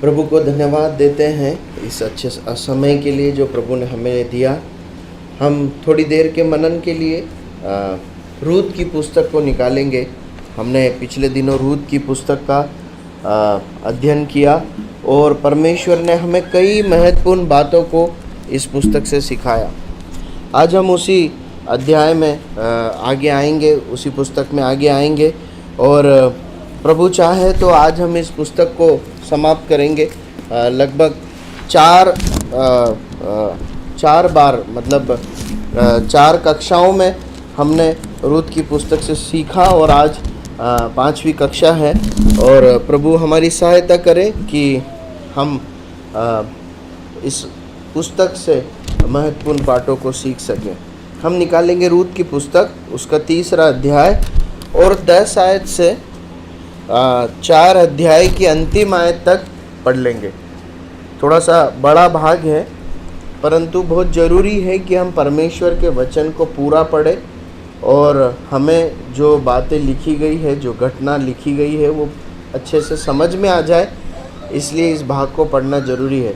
प्रभु को धन्यवाद देते हैं इस अच्छे समय के लिए जो प्रभु ने हमें दिया। हम थोड़ी देर के मनन के लिए रूत की पुस्तक को निकालेंगे। हमने पिछले दिनों रूत की पुस्तक का अध्ययन किया और परमेश्वर ने हमें कई महत्वपूर्ण बातों को इस पुस्तक से सिखाया। आज हम उसी अध्याय में आगे आएंगे, उसी पुस्तक में आगे आएंगे और प्रभु चाहे तो आज हम इस पुस्तक को समाप्त करेंगे। लगभग चार बार मतलब 4 कक्षाओं में हमने रूत की पुस्तक से सीखा और आज 5वीं कक्षा है। और प्रभु हमारी सहायता करे कि हम इस पुस्तक से महत्वपूर्ण पाठों को सीख सकें। हम निकालेंगे रूत की पुस्तक, उसका 3रा अध्याय और 10 आयत से 4 अध्याय की अंतिम आयत तक पढ़ लेंगे। थोड़ा सा बड़ा भाग है, परंतु बहुत ज़रूरी है कि हम परमेश्वर के वचन को पूरा पढ़ें और हमें जो बातें लिखी गई है, जो घटना लिखी गई है, वो अच्छे से समझ में आ जाए। इसलिए इस भाग को पढ़ना ज़रूरी है।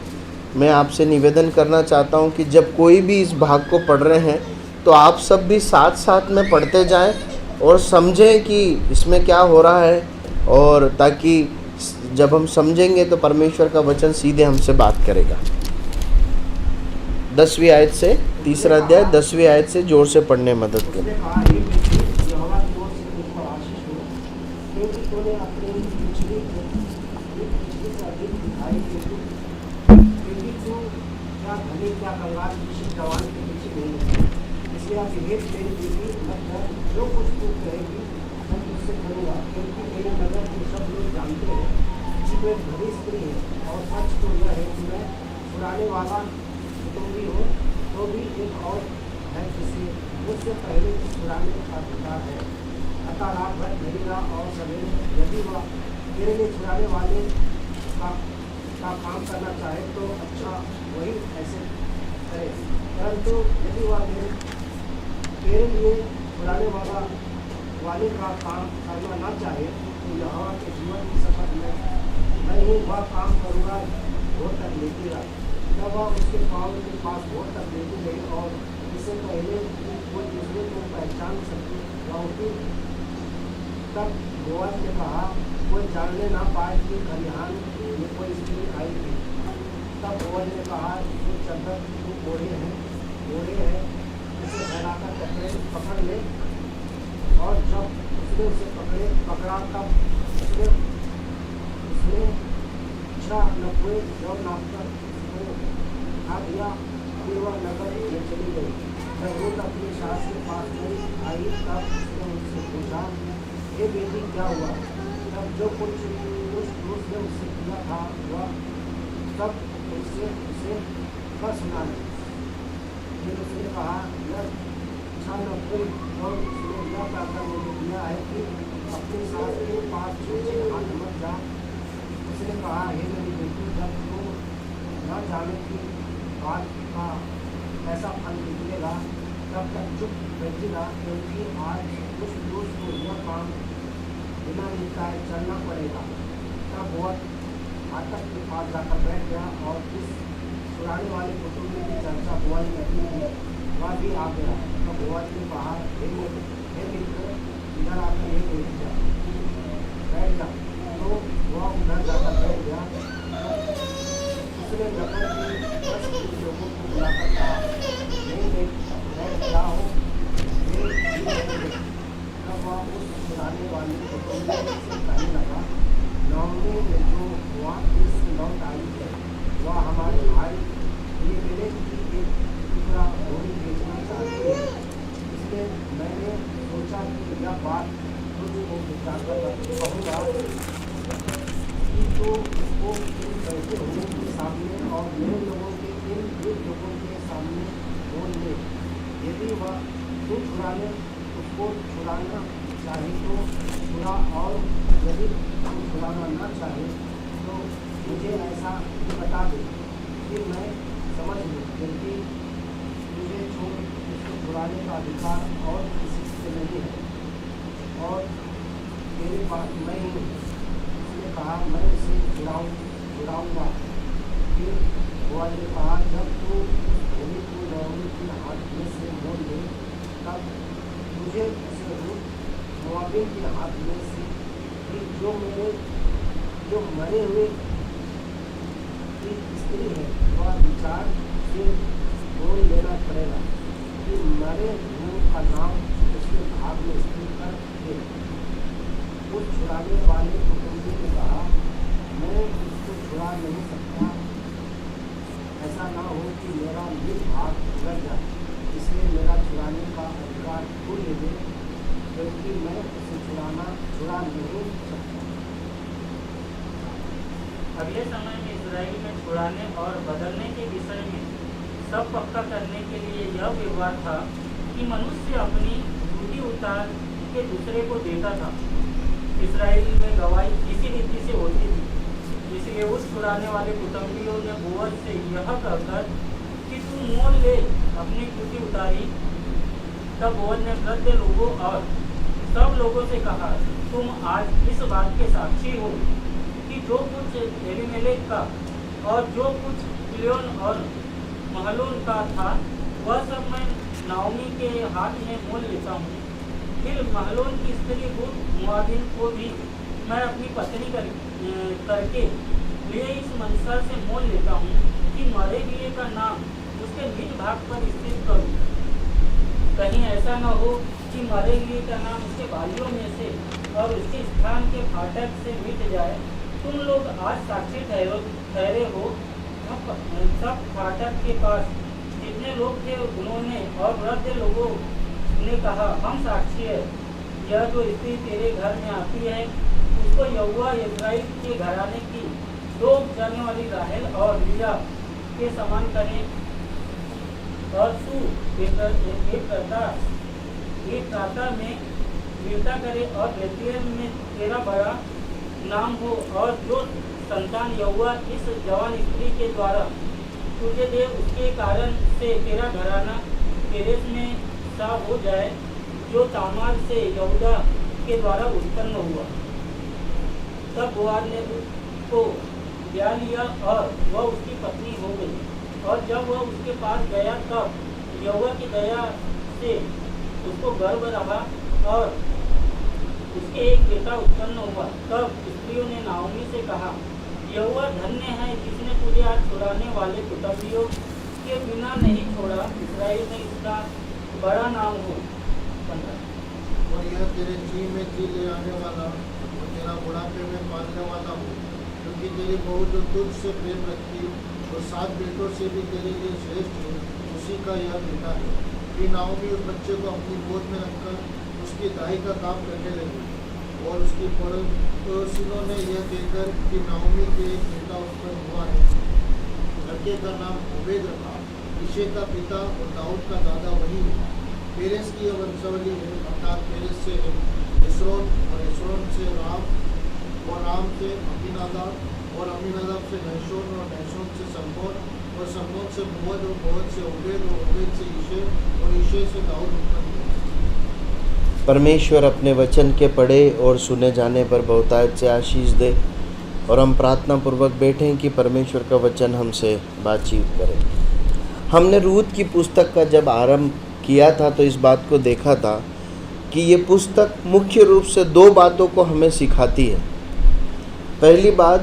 मैं आपसे निवेदन करना चाहता हूँ कि जब कोई भी इस भाग को पढ़ रहे हैं तो आप सब भी साथ साथ में पढ़ते जाएं और समझें कि इसमें क्या हो रहा है, और ताकि जब हम समझेंगे तो परमेश्वर का वचन सीधे हमसे बात करेगा। 10वीं आयत से 3रा अध्याय 10वीं आयत से जोर से पढ़ने में मदद करें। जो कुछ तू कहेगी मैं तुझसे करूँगा, क्योंकि मेरे नगर के सब लोग जानते हैं कि मैं भली स्त्री है। और सच तो यह है कि मैं छुड़ाने वाला कुटुंबी हूँ, तो भी एक और है जिसे मुझसे पहले छुड़ाने का अधिकार है। अतः रात भर घड़ीगा और सवेरे यदि वह मेरे लिए छुड़ाने वाले का काम करना चाहे तो अच्छा, वही ऐसे करे। परंतु यदि वह मेरे लिए छुड़ाने वाले का काम करना ना चाहे तो यहोवा के जीवन की शपथ मैं ही वह काम करूँगा भोर तक लेती रहा। जब वह उसके पाँव के पास भोर तक लेती गई और इससे पहले वो दूसरे को पहचान सके वह तब बोअज ने कहा, कोई जानने ना पाए कि खलिहान में कोई स्त्री आई थी। तब बोअज ने कहा, जो चद्दर तू ओढ़े है उसे फैलाकर पकड़ ले। और जब उसने उसे पकड़ा तब उसने 6 नब्बे जौ नापकर खा दिया। फिर वह नगर में चली गई। जब रूत अपनी सास के पास आई तब उसने उससे पूछा, हे बेटी क्या हुआ? तब जो कुछ उसने उससे किया था वह सब उसे सुना। फिर उसने कहा, यह 6 नब्बे और उसने यह कहकर मुझे दिया है कि अपनी सास के पास छूछे हाथ मत जा। उसने कहा, हे मेरी बेटी, जब तू न जाने की बात का ऐसा फल निकलेगा तब तक चुप बैठेगा, क्योंकि आज उस दोस्त को यह काम बिना निकाय चलना पड़ेगा। तब वह फाटक के पास जाकर बैठ गया और इस छुड़ाने वाले कुटुंब की चर्चा बोअज में थी, वह भी आ गया। तो बोअज ने कहा, हे मित्र, इधर आकर ये बैठ जा। तो वह उधर जाकर बैठ गया। उसने नगर के 10 लोगों को बुलाकर कहा, बैठ जाओ। तब वह उस छुड़ाने वाले कुटुंब से कहने लगा, नौमी में जो वहाँ इस लौट आई है वह हमारे भाई ये मेरे की एक टुकड़ा भूमि बेचना चाहती है। इसलिए मैंने सोचा कि यह बात तुझको जाकर कहूँगा कि तो उसको इन बैठे हुए के सामने और मेरे लोगों के इन 1 लोगों के सामने बोल ले। यदि वह तू उसको छुड़ाना चाहे तो छुड़ा, और यदि तू छुड़ाना ना चाहे तो मुझे ऐसा बता दे कि मैं समझ लूँ, क्योंकि मुझे छोड़ उसको छुड़ाने का अधिकार और किसी से नहीं है और मेरे पास मैं ही हूँ। उसने कहा, मैं उसे छुड़ाऊँ छुड़ाऊंगा। फिर बोअज ने कहा, जब तू भूमि को नाओमी के हाथ में से मोल ले, तब मुझे उसे रूत मोआबिन के हाथ में से भी जो मरे हुए की स्त्री है वह विचार से मोल लेना पड़ेगा कि मरे हुए का नाम उसके भाग में स्थिर कर दे। उस छुड़ाने वाले कुटुंबी ने कहा, मैं इसको छुड़ा नहीं सकता, ऐसा ना हो कि मेरा निज भाग उलझ जाए, इसलिए मेरा छुड़ाने का अधिकार तू ले दे, क्योंकि मैं उसे छुड़ा नहीं सकता। अगले समय में इस्राएल में छुड़ाने और बदलने के विषय में सब पक्का करने के लिए यह व्यवहार था कि मनुष्य अपनी ड्यूटी उतार के दूसरे को देता था। इस्राएल में गवाही इसी रीति से होती थी। इसलिए उस छुड़ाने वाले कुटुंबियों ने बोअज से यह कहकर कि तू मोल ले अपनी ड्यूटी उतारी। तब बोअज ने वृद्ध लोगों और सब लोगों से कहा, तुम आज इस बात के साक्षी हो कि जो कुछ एलीमेलेक का और जो कुछ किलियन और महलोन का था वह सब मैं नाओमी के हाथ में मोल लेता हूँ। फिर महलोन की स्त्री रूत मोआबिन को भी मैं अपनी पत्नी करके लिए इस मंशा से मोल लेता हूँ कि मरे हुए का नाम उसके निज भाग पर स्थिर करूँ। कहीं ऐसा न हो कि मरे हुए का नाम उसके भाइयों में से और उसके स्थान के फाटक से मिट जाए। तुम लोग आज साक्षी ठहरे हो। सब फाटक के पास जितने लोग थे उन्होंने और वृद्ध लोगों ने कहा, हम साक्षी है। यह जो स्त्री तेरे घर में आती है उसको यहोवा इस्राएल के घराने की दो जाने वाली राहेल और लिया के समान करें। और तू एक प्रातः में वीरता करे और बेतलेहम में तेरा बड़ा नाम हो, और जो संतान यहोवा इस जवान स्त्री के द्वारा तुझे दे उसके कारण से तेरा घराना पेरेस में सा हो जाए, जो तामार से यहूदा के द्वारा उत्पन्न हुआ। तब बोअज ने उसको ब्याह लिया और वह उसकी पत्नी हो गई। और जब वह उसके पास गया तब यहोवा की दया से उसको गर्भ रहा और उसके एक बेटा उत्पन्न हुआ। तब स्त्रियों ने नाओमी से कहा, यहोवा धन्य है जिसने तुझे आज छुड़ाने वाले कुटुंबियों के बिना नहीं छोड़ा। इस्राएल में इसका बड़ा नाम हो। और यह तेरे जी में जी ले आने वाला और तेरा बुढ़ापे में पालने वाला हो, क्योंकि तेरी बहू जो तुझसे प्रेम रखती और 7 बेटों से भी तेरे लिए श्रेष्ठ है, उसी का यह बेटा है। फिर नाओमी उस बच्चे को अपनी गोद में रखकर उसकी दाई का काम करने लगी। और उसकी पड़ोसिनों ने यह कहकर कि नाओमी के एक बेटा उत्पन्न हुआ है, लड़के का नाम ओबेद रखा। यिशै का पिता और दाऊद का दादा वही है। पेरेस की यह वंशावली है, अर्थात पेरेस से हेस्रोन और हेस्रोन से राम और राम से अम्मीनादाब और अम्मीनादाब से नहशोन और नहशोन से सल्मोन और सल्मोन से बोअज और बोअज से ओबेद और ओबेद से यिशै और यिशै से दाऊद उत्पन्न हुए। परमेश्वर अपने वचन के पढ़े और सुने जाने पर बहुतायत से आशीष दे। और हम प्रार्थना पूर्वक बैठें कि परमेश्वर का वचन हमसे बातचीत करे। हमने रूत की पुस्तक का जब आरंभ किया था तो इस बात को देखा था कि ये पुस्तक मुख्य रूप से 2 बातों को हमें सिखाती है। पहली बात,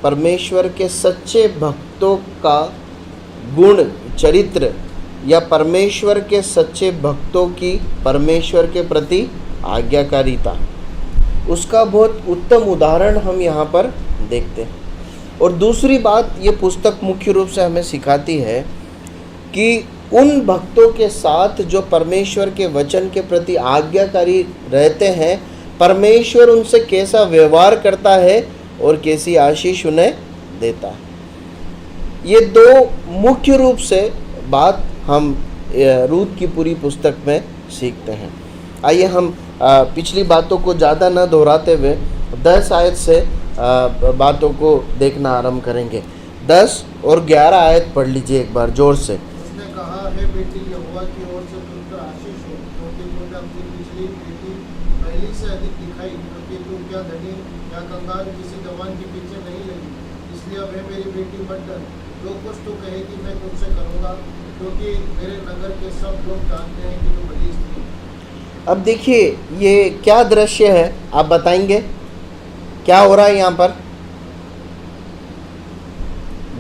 परमेश्वर के सच्चे भक्तों का गुण चरित्र या परमेश्वर के सच्चे भक्तों की परमेश्वर के प्रति आज्ञाकारिता, उसका बहुत उत्तम उदाहरण हम यहाँ पर देखते हैं। और दूसरी बात, ये पुस्तक मुख्य रूप से हमें सिखाती है कि उन भक्तों के साथ जो परमेश्वर के वचन के प्रति आज्ञाकारी रहते हैं, परमेश्वर उनसे कैसा व्यवहार करता है और कैसी आशीष उन्हें देता है। ये 2 मुख्य रूप से बात हम रूत की पूरी पुस्तक में सीखते हैं। आइए हम पिछली बातों को ज़्यादा न दोहराते हुए 10 आयत से बातों को देखना आरंभ करेंगे। 10 और 11 आयत पढ़ लीजिए एक बार जोर से। उसने कहा, हे बेटी, यहोवा की ओर से तुम पर आशीष हो, क्योंकि तूने अपनी पिछली बेटी पहली से अधिक दिखाई, क्योंकि तू क्या धनी या कंगाल किसी जवान के पीछे नहीं लगी। इसलिए अब है मेरी बेटी मत डर, जो कुछ तू कहेगी मैं तुझसे करूँगा, क्योंकि मेरे नगर के सब लोग जानते हैं कि तू भली स्त्री है। अब देखिए ये क्या दृश्य है, आप बताएंगे क्या हो रहा है यहाँ पर?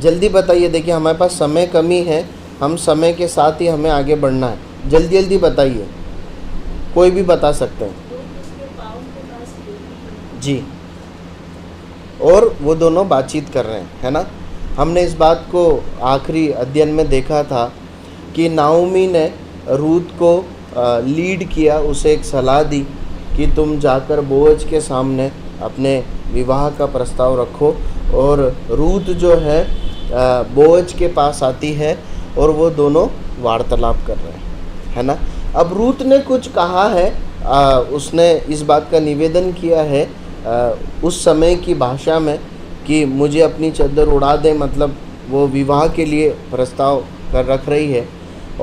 जल्दी बताइए। देखिए हमारे पास समय कमी है, हम समय के साथ ही हमें आगे बढ़ना है। जल्दी जल्दी बताइए, कोई भी बता सकते हैं जी। और वो दोनों बातचीत कर रहे हैं, है ना। हमने इस बात को आखिरी अध्ययन में देखा था कि नाओमी ने रूत को लीड किया, उसे एक सलाह दी कि तुम जाकर बोअज के सामने अपने विवाह का प्रस्ताव रखो। और रूत जो है बोअज के पास आती है और वो दोनों वार्तालाप कर रहे हैं, है ना। अब रूत ने कुछ कहा है, उसने इस बात का निवेदन किया है उस समय की भाषा में कि मुझे अपनी चादर उड़ा दे, मतलब वो विवाह के लिए प्रस्ताव कर रख रही है।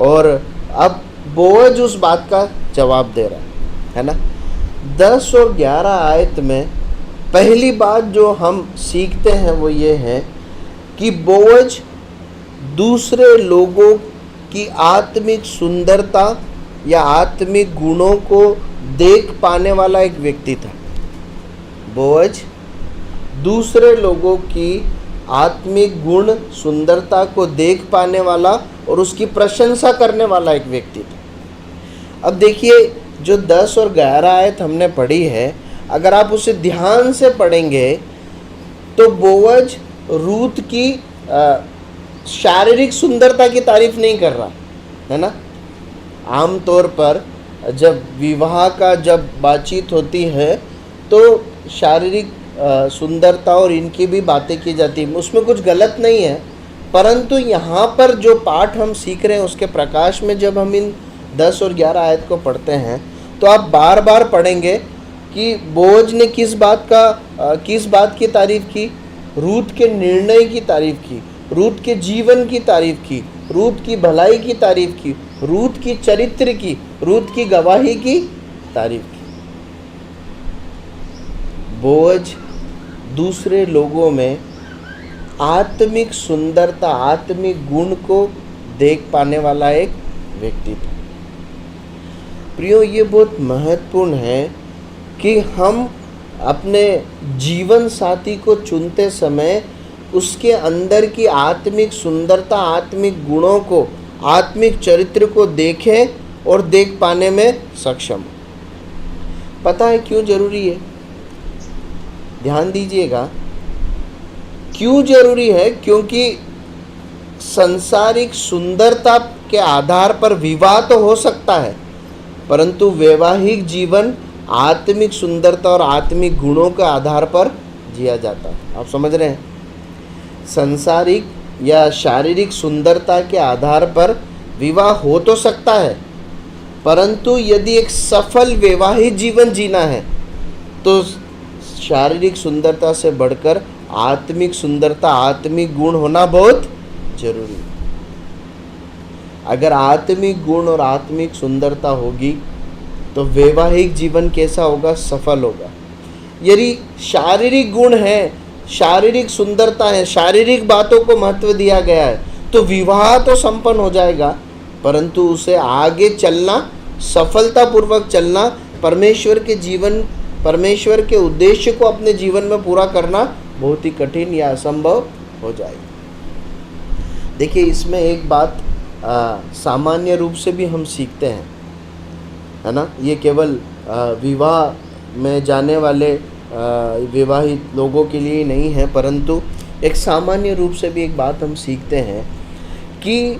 और अब बोअज उस बात का जवाब दे रहा है ना। 10 और 11 आयत में पहली बात जो हम सीखते हैं वो ये है कि बोअज दूसरे लोगों की आत्मिक सुंदरता या आत्मिक गुणों को देख पाने वाला एक व्यक्ति था। बोअज दूसरे लोगों की आत्मिक गुण सुंदरता को देख पाने वाला और उसकी प्रशंसा करने वाला एक व्यक्ति था। अब देखिए जो 10 और 11 आयत हमने पढ़ी है, अगर आप उसे ध्यान से पढ़ेंगे तो बोअज रूत की शारीरिक सुंदरता की तारीफ नहीं कर रहा है ना। आमतौर पर जब विवाह का जब बातचीत होती है तो शारीरिक सुंदरता और इनकी भी बातें की जाती है, उसमें कुछ गलत नहीं है। परंतु यहाँ पर जो पाठ हम सीख रहे हैं उसके प्रकाश में जब हम इन 10 और 11 आयत को पढ़ते हैं तो आप बार बार पढ़ेंगे कि बोअज ने किस बात की तारीफ की? रूत के निर्णय की तारीफ की, रूत के जीवन की तारीफ की, रूत की भलाई की तारीफ की, रूत की चरित्र की, रूत की गवाही की तारीफ की। बोअज दूसरे लोगों में आत्मिक सुंदरता, आत्मिक गुण को देख पाने वाला एक व्यक्ति था। प्रियो, ये बहुत महत्वपूर्ण है कि हम अपने जीवन साथी को चुनते समय उसके अंदर की आत्मिक सुंदरता, आत्मिक गुणों को, आत्मिक चरित्र को देखें और देख पाने में सक्षम हो। पता है क्यों जरूरी है? ध्यान दीजिएगा, क्यों जरूरी है? क्योंकि सांसारिक सुंदरता के आधार पर विवाह तो हो सकता है, परंतु वैवाहिक जीवन आत्मिक सुंदरता और आत्मिक गुणों के आधार पर जिया जाता है। आप समझ रहे हैं? सांसारिक या शारीरिक सुंदरता के आधार पर विवाह हो तो सकता है, परंतु यदि एक सफल वैवाहिक जीवन जीना है तो शारीरिक सुंदरता से बढ़कर आत्मिक सुंदरता, आत्मिक गुण होना बहुत जरूरी है। अगर आत्मिक गुण और आत्मिक सुंदरता होगी तो वैवाहिक जीवन कैसा होगा? सफल होगा। यदि शारीरिक गुण है, शारीरिक सुंदरता है, शारीरिक बातों को महत्व दिया गया है तो विवाह तो संपन्न हो जाएगा, परंतु उसे आगे चलना, सफलतापूर्वक चलना, परमेश्वर के उद्देश्य को अपने जीवन में पूरा करना बहुत ही कठिन या असंभव हो जाएगा। देखिए इसमें एक बात सामान्य रूप से भी हम सीखते हैं, है ना। ये केवल विवाह में जाने वाले विवाहित लोगों के लिए ही नहीं है, परंतु एक सामान्य रूप से भी एक बात हम सीखते हैं कि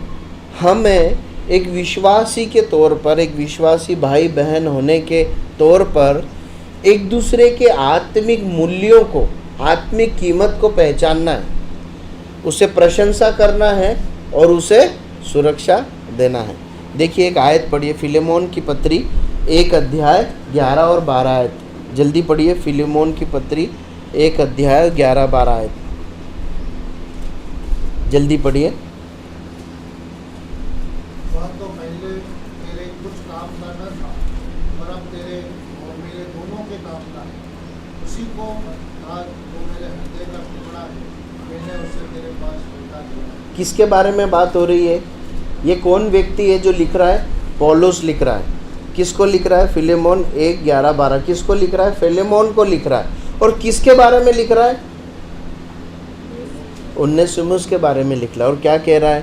हमें एक विश्वासी के तौर पर, एक विश्वासी भाई बहन होने के तौर पर एक दूसरे के आत्मिक मूल्यों को, आत्मिक कीमत को पहचानना है, उसे प्रशंसा करना है और उसे सुरक्षा देना है। देखिए एक आयत पढ़िए, फिलेमोन की पत्री 1 अध्याय 11 और 12 आयत। जल्दी पढ़िए, फिलेमोन की पत्री 1 अध्याय 11-12 आयत। जल्दी पढ़िए। वह तो पहले तेरे कुछ काम का न था, अब तेरे और मेरे दोनों के काम का है। उसी को आज वो मेरे हृदय का टुकड़ा है, मैंने उसे तेरे पास लौटा दिया। किसके बारे में बात हो रही है? ये कौन व्यक्ति है जो लिख रहा है? पौलुस लिख रहा है। किसको लिख रहा है? फिलेमोन 1:11-12। किसको लिख रहा है? फिलेमोन को लिख रहा है। और किसके बारे में लिख रहा है? उनेसिमुस के बारे में लिख रहा है। और क्या कह रहा है?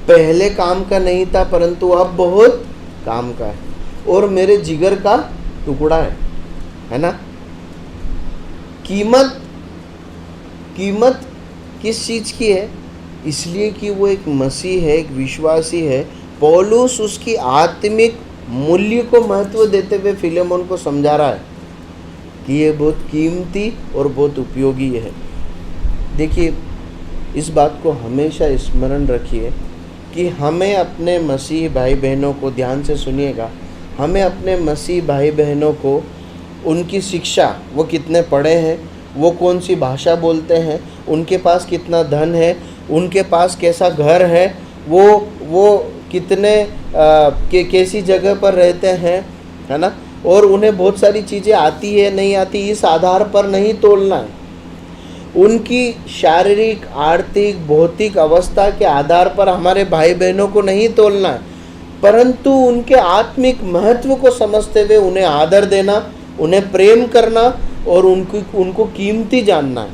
पहले काम का नहीं था परंतु अब बहुत काम का है और मेरे जिगर का टुकड़ा है ना। कीमत किस चीज़ की है? इसलिए कि वो एक मसीह है, एक विश्वासी है। पौलुस उसकी आत्मिक मूल्य को महत्व देते हुए फिलेमोन को समझा रहा है कि ये बहुत कीमती और बहुत उपयोगी है। देखिए, इस बात को हमेशा स्मरण रखिए कि हमें अपने मसीह भाई बहनों को, ध्यान से सुनिएगा, हमें अपने मसीह भाई बहनों को उनकी शिक्षा, वो कितने पढ़े हैं, वो कौन सी भाषा बोलते हैं, उनके पास कितना धन है, उनके पास कैसा घर है, वो कितने कैसी जगह पर रहते हैं, है ना, और उन्हें बहुत सारी चीज़ें आती है नहीं आती, इस आधार पर नहीं तोलना है। उनकी शारीरिक, आर्थिक, भौतिक अवस्था के आधार पर हमारे भाई बहनों को नहीं तोलना है, परंतु उनके आत्मिक महत्व को समझते हुए उन्हें आदर देना, उन्हें प्रेम करना और उनको कीमती जानना है।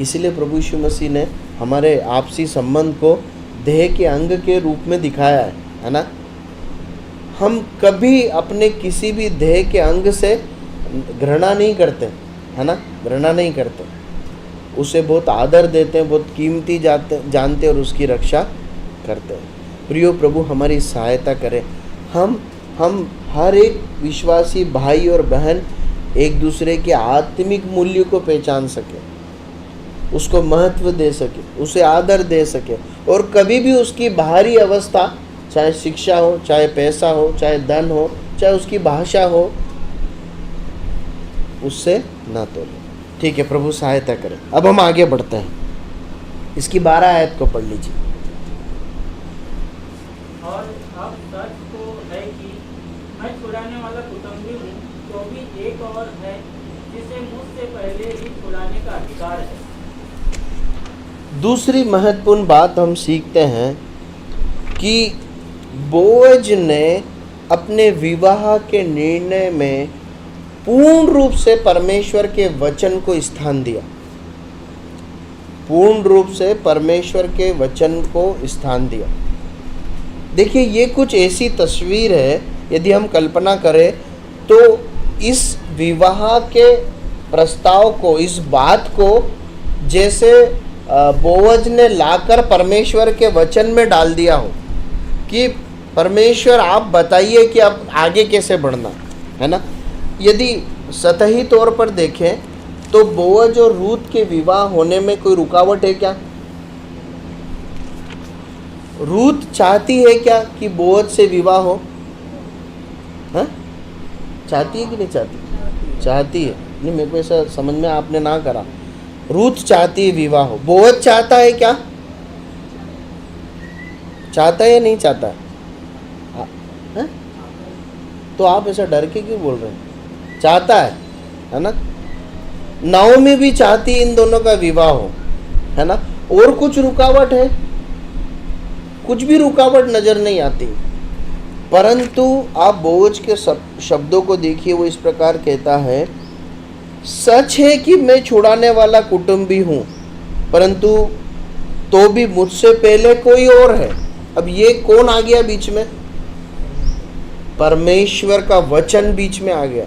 इसलिए प्रभु यीशु मसीह ने हमारे आपसी संबंध को देह के अंग के रूप में दिखाया है ना। हम कभी अपने किसी भी देह के अंग से घृणा नहीं करते, है ना, घृणा नहीं करते, उसे बहुत आदर देते हैं, बहुत कीमती जानते और उसकी रक्षा करते हैं। प्रियो, प्रभु हमारी सहायता करें। हम हर एक विश्वासी भाई और बहन एक दूसरे के आत्मिक मूल्य को पहचान सके, उसको महत्व दे सके, उसे आदर दे सके, और कभी भी उसकी बाहरी अवस्था, चाहे शिक्षा हो, चाहे पैसा हो, चाहे धन हो, चाहे उसकी भाषा हो, उससे ना तोले। ठीक है, प्रभु सहायता करें। अब हम आगे बढ़ते हैं। इसकी 12 आयत को पढ़ लीजिए। और अब सच तो है कि मैं छुड़ाने वाला कुटुंबी हूँ, तो भी एक और है जिसे मुझसे पहले ही छुड़ाने का अधिकार है। दूसरी महत्वपूर्ण बात हम सीखते हैं कि बोअज ने अपने विवाह के निर्णय में पूर्ण रूप से परमेश्वर के वचन को स्थान दिया। पूर्ण रूप से परमेश्वर के वचन को स्थान दिया। देखिए, ये कुछ ऐसी तस्वीर है, यदि हम कल्पना करें तो इस विवाह के प्रस्ताव को, इस बात को जैसे बोअज ने लाकर परमेश्वर के वचन में डाल दिया हो कि परमेश्वर आप बताइए कि अब आगे कैसे बढ़ना है ना। यदि सतही तौर पर देखें तो बोअज और रूत के विवाह होने में कोई रुकावट है क्या? रूत चाहती है क्या कि बोअज से विवाह हो? हाँ, चाहती है कि नहीं चाहती? चाहती है। नहीं, मेरे को ऐसा समझ में आपने ना करा। रूत चाहती है विवाह हो। बोअज चाहता है क्या? चाहता है या नहीं चाहता है? तो आप ऐसा डर के क्यों बोल रहे हैं? चाहता है ना। नाओमी भी चाहती है इन दोनों का विवाह हो, है ना। और कुछ रुकावट है? कुछ भी रुकावट नजर नहीं आती। परंतु आप बोअज के शब्दों को देखिए, वो इस प्रकार कहता है, सच है कि मैं छुड़ाने वाला कुटुंबी हूँ, परंतु तो भी मुझसे पहले कोई और है। अब ये कौन आ गया बीच में? परमेश्वर का वचन बीच में आ गया।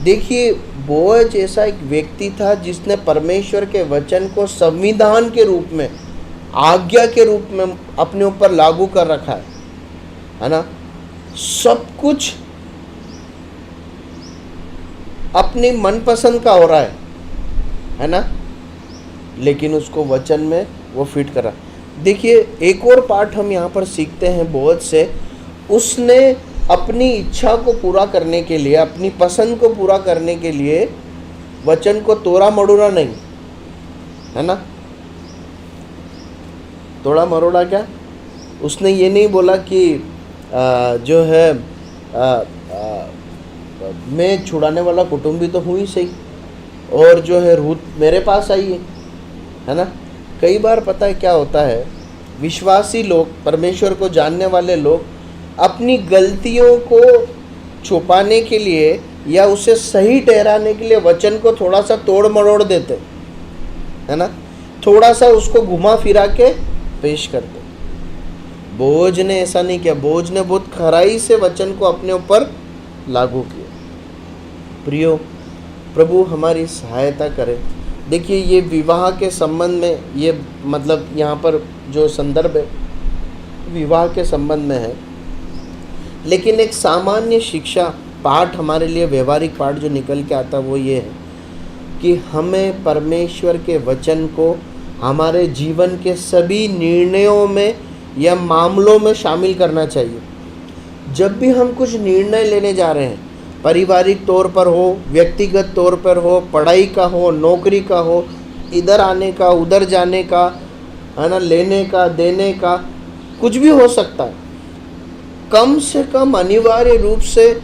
देखिए, बोअज ऐसा एक व्यक्ति था जिसने परमेश्वर के वचन को संविधान के रूप में, आज्ञा के रूप में अपने ऊपर लागू कर रखा है ना। सब कुछ अपनी मनपसंद का हो रहा है ना, लेकिन उसको वचन में वो फिट कर रहा। देखिए, एक और पाठ हम यहाँ पर सीखते हैं बोअज से। उसने अपनी इच्छा को पूरा करने के लिए, अपनी पसंद को पूरा करने के लिए वचन को तोड़ा मरोड़ा नहीं, है ना। तोड़ा मरोड़ा क्या? उसने ये नहीं बोला कि जो है मैं छुड़ाने वाला कुटुंबी तो हूँ ही सही, और जो है रूत मेरे पास आई है ना। कई बार पता है क्या होता है, विश्वासी लोग, परमेश्वर को जानने वाले लोग अपनी गलतियों को छुपाने के लिए या उसे सही ठहराने के लिए वचन को थोड़ा सा तोड़ मरोड़ देते है ना, थोड़ा सा उसको घुमा फिरा के पेश करते। बोझ ने ऐसा नहीं किया, बोझ ने बहुत खराई से वचन को अपने ऊपर लागू किया। प्रियो, प्रभु हमारी सहायता करे। देखिए ये विवाह के संबंध में, ये मतलब यहाँ पर जो संदर्भ है विवाह के संबंध में है, लेकिन एक सामान्य शिक्षा पाठ हमारे लिए, व्यवहारिक पाठ जो निकल के आता वो ये है कि हमें परमेश्वर के वचन को हमारे जीवन के सभी निर्णयों में या मामलों में शामिल करना चाहिए। जब भी हम कुछ निर्णय लेने जा रहे हैं, पारिवारिक तौर पर हो, व्यक्तिगत तौर पर हो, पढ़ाई का हो, नौकरी का हो, इधर आने का, उधर जाने का, है ना, लेने का, देने का, कुछ भी हो सकता है, कम से कम अनिवार्य रूप से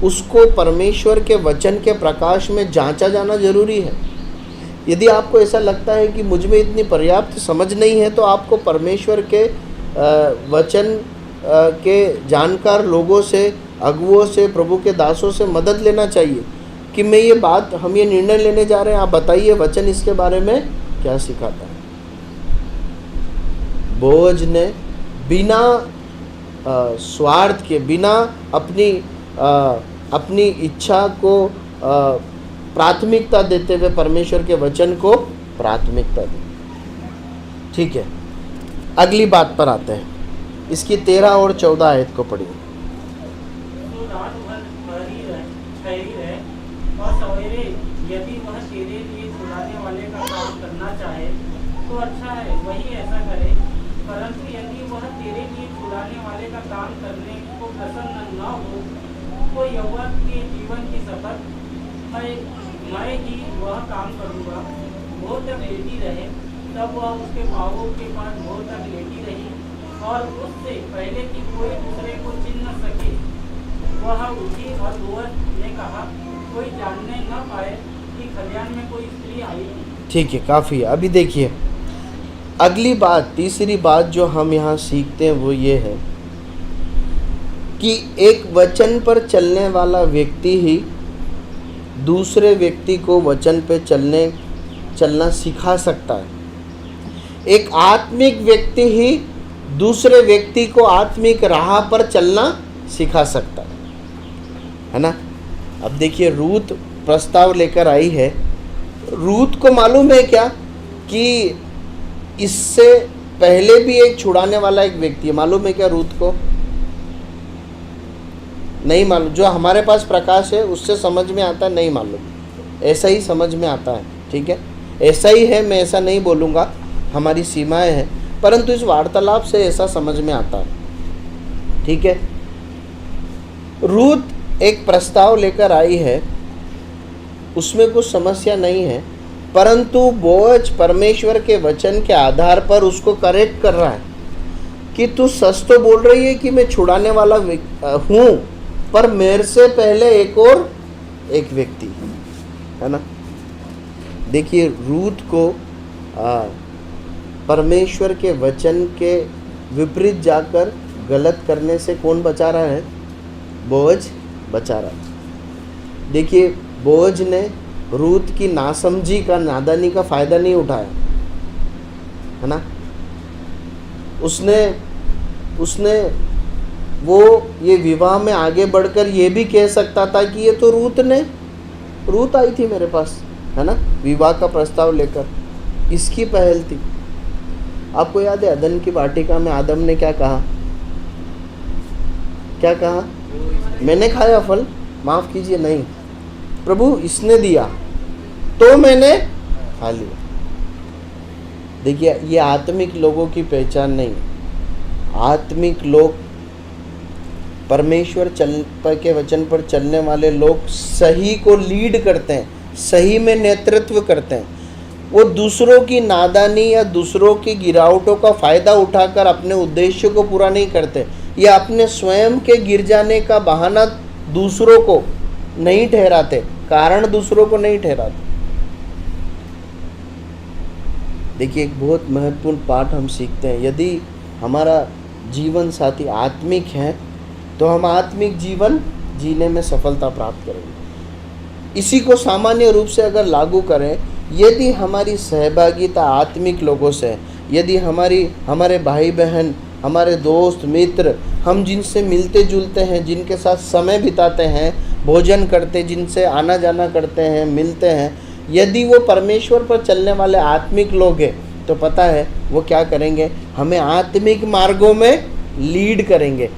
उसको परमेश्वर के वचन के प्रकाश में जांचा जाना जरूरी है। यदि आपको ऐसा लगता है कि मुझ में इतनी पर्याप्त समझ नहीं है, तो आपको परमेश्वर के वचन के जानकार लोगों से, अगुओं से, प्रभु के दासों से मदद लेना चाहिए कि मैं ये बात, हम ये निर्णय लेने जा रहे हैं, आप बताइए वचन इसके बारे में क्या सिखाता है। बोझ ने बिना स्वार्थ के, बिना अपनी इच्छा को प्राथमिकता देते हुए परमेश्वर के वचन को प्राथमिकता दी। ठीक है, अगली बात पर आते हैं, इसकी 13 और 14 आयत को पढ़िए। तो रात भर ठहरी रहे और सवेरे यदि वह तेरे लिए छुड़ाने वाले का काम करना चाहे तो अच्छा है, वही ऐसा करे। परंतु यदि वह तेरे लिए छुड़ाने वाले का काम करने को प्रसन्न न हो तो यहोवा के जीवन की शपथ, मैं ही वह काम करूँगा। भोर तक लेटी रहे, तब वह उसके पाँवों के पास भोर तक लेटी रही और उससे पहले कि कोई दूसरे को चिन्ह न सके वह उठी। और बोअज ने कहा, कोई जानने न पाए कि खलिहान में कोई स्त्री आई। ठीक है, काफ़ी है। अभी देखिए अगली बात, तीसरी बात जो हम यहाँ सीखते हैं वो ये है कि एक वचन पर चलने वाला व्यक्ति ही दूसरे व्यक्ति को वचन पे चलना सिखा सकता है। एक आत्मिक व्यक्ति ही दूसरे व्यक्ति को आत्मिक राह पर चलना सिखा सकता है ना। अब देखिए रूत प्रस्ताव लेकर आई है। रूत को मालूम है क्या कि इससे पहले भी एक छुड़ाने वाला एक व्यक्ति है? मालूम है क्या रूत को? नहीं मालूम। जो हमारे पास प्रकाश है उससे समझ में आता है, नहीं मालूम, ऐसा ही समझ में आता है। ठीक है, ऐसा ही है, मैं ऐसा नहीं बोलूँगा, हमारी सीमाएं हैं, परंतु इस वार्तालाप से ऐसा समझ में आता है। ठीक है, रूत एक प्रस्ताव लेकर आई है, उसमें कुछ समस्या नहीं है, परंतु बोअज परमेश्वर के वचन के आधार पर उसको करेक्ट कर रहा है कि तू सच तो बोल रही है कि मैं छुड़ाने वाला हूँ, पर मेरे से पहले एक व्यक्ति है ना। देखिए रूत को परमेश्वर के वचन के विपरीत जाकर गलत करने से कौन बचा रहा है? बोअज बचा रहा है। देखिए बोअज ने रूत की नासमझी का, नादानी का फायदा नहीं उठाया, है ना। उसने वो ये विवाह में आगे बढ़कर ये भी कह सकता था कि ये तो रूत आई थी मेरे पास, है ना, विवाह का प्रस्ताव लेकर, इसकी पहल थी। आपको याद है अदन की वाटिका में आदम ने क्या कहा? क्या कहा? मैंने खाया फल, माफ कीजिए, नहीं, प्रभु इसने दिया तो मैंने खा लिया। देखिए ये आत्मिक लोगों की पहचान नहीं। आत्मिक लोग, परमेश्वर के वचन पर चलने वाले लोग सही को लीड करते हैं, सही में नेतृत्व करते हैं। वो दूसरों की नादानी या दूसरों की गिरावटों का फ़ायदा उठाकर अपने उद्देश्य को पूरा नहीं करते, ये अपने स्वयं के गिर जाने का बहाना दूसरों को नहीं ठहराते, कारण दूसरों को नहीं ठहराते। देखिए, एक बहुत महत्वपूर्ण पाठ हम सीखते हैं। यदि हमारा जीवन साथी आत्मिक है तो हम आत्मिक जीवन जीने में सफलता प्राप्त करेंगे। इसी को सामान्य रूप से अगर लागू करें, यदि हमारी सहभागिता आत्मिक लोगों से, यदि हमारे भाई बहन, हमारे दोस्त मित्र, हम जिनसे मिलते जुलते हैं, जिनके साथ समय बिताते हैं, भोजन करते, जिनसे आना जाना करते हैं, मिलते हैं, यदि वो परमेश्वर पर चलने वाले आत्मिक लोग हैं तो पता है वो क्या करेंगे, हमें आत्मिक मार्गों में लीड करेंगे,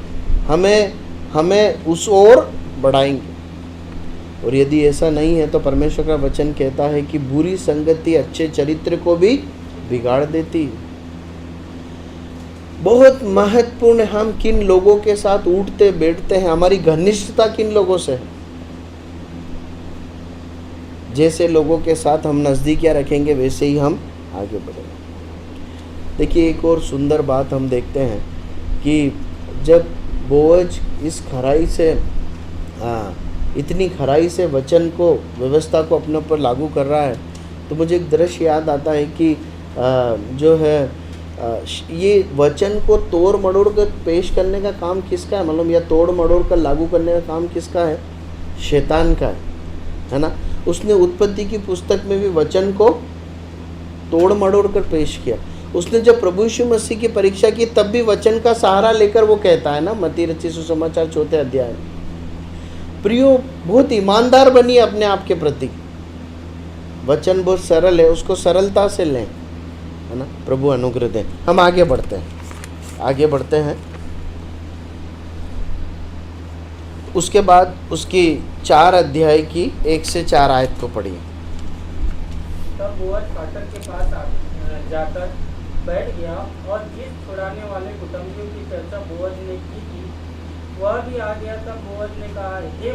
हमें उस ओर बढ़ाएंगे। और यदि ऐसा नहीं है तो परमेश्वर का वचन कहता है कि बुरी संगति अच्छे चरित्र को भी बिगाड़ देती है। बहुत महत्वपूर्ण है हम किन लोगों के साथ उठते बैठते हैं, हमारी घनिष्ठता किन लोगों से है। जैसे लोगों के साथ हम नज़दीकियाँ रखेंगे वैसे ही हम आगे बढ़ेंगे। देखिए, एक और सुंदर बात हम देखते हैं कि जब बोअज इस खराई से इतनी खराई से वचन को, व्यवस्था को अपने ऊपर लागू कर रहा है, तो मुझे एक दृश्य याद आता है कि जो है ये वचन को तोड़ मड़ोड़ कर पेश करने का काम किसका है, मतलब या तोड़ मड़ोड़ कर लागू करने का काम किसका है? शैतान का है ना। उसने उत्पत्ति की पुस्तक में भी वचन को तोड़ मड़ोड़ कर पेश किया। उसने जब प्रभु यीशु मसीह की परीक्षा की तब भी वचन का सहारा लेकर वो कहता है ना, मत्ती रचित सुसमाचार 4 अध्याय, प्रियो बहुत ईमानदार बनिए अपने आप के प्रति। वचन बहुत सरल है, उसको सरलता से लें, है ना। प्रभु अनुग्रह दें। हम आगे बढ़ते हैं। उसके बाद उसकी 4 अध्याय की 1 से 4 आयत को पढ़िए। तब बोअज फाटक के पास जाकर बैठ गया और जिस छुड़ाने वाले कुटुंबियों की चर्चा बोअज ने की थी वह भी आ गया। तब बोअज ने कहा, हे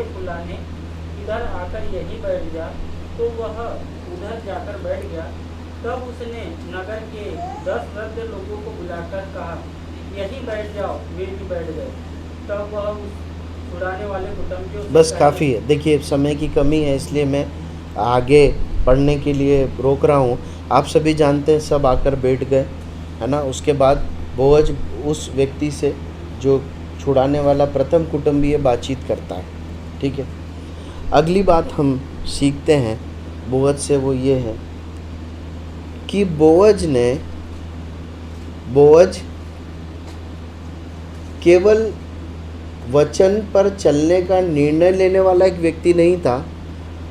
फुलाने इधर आकर यहीं बैठ जा। तो वह उधर जाकर बैठ गया। तब उसने नगर के 10 वृद्ध लोगों को बुलाकर कहा, यहीं बैठ जाओ। वे भी बैठ गए। तब वह उस छुड़ाने वाले कुटुंबियों से बस काफ़ी है। देखिए, समय की कमी है इसलिए मैं आगे पढ़ने के लिए रोक रहा हूँ। आप सभी जानते हैं, सब आकर बैठ गए, है ना। उसके बाद बोअज उस व्यक्ति से जो छुड़ाने वाला प्रथम कुटुंबी बातचीत करता है, ठीक है। अगली बात हम सीखते हैं बोअज से, वो ये है कि बोअज केवल वचन पर चलने का निर्णय लेने वाला एक व्यक्ति नहीं था,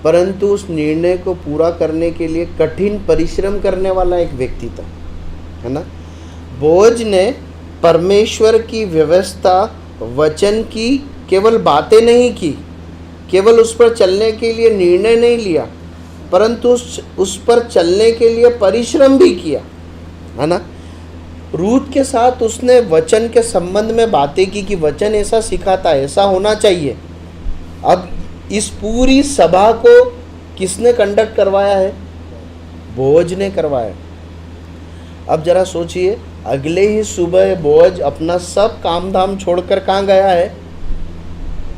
परंतु उस निर्णय को पूरा करने के लिए कठिन परिश्रम करने वाला एक व्यक्ति था, है ना। बोअज ने परमेश्वर की व्यवस्था, वचन की केवल बातें नहीं की, केवल उस पर चलने के लिए निर्णय नहीं लिया, परंतु उस पर चलने के लिए परिश्रम भी किया, है ना। रूथ के साथ उसने वचन के संबंध में बातें की कि वचन ऐसा सिखाता है, ऐसा होना चाहिए। अब इस पूरी सभा को किसने कंडक्ट करवाया है? बोअज ने करवाया। अब जरा सोचिए, अगले ही सुबह बोअज अपना सब काम धाम छोड़कर कहाँ गया है?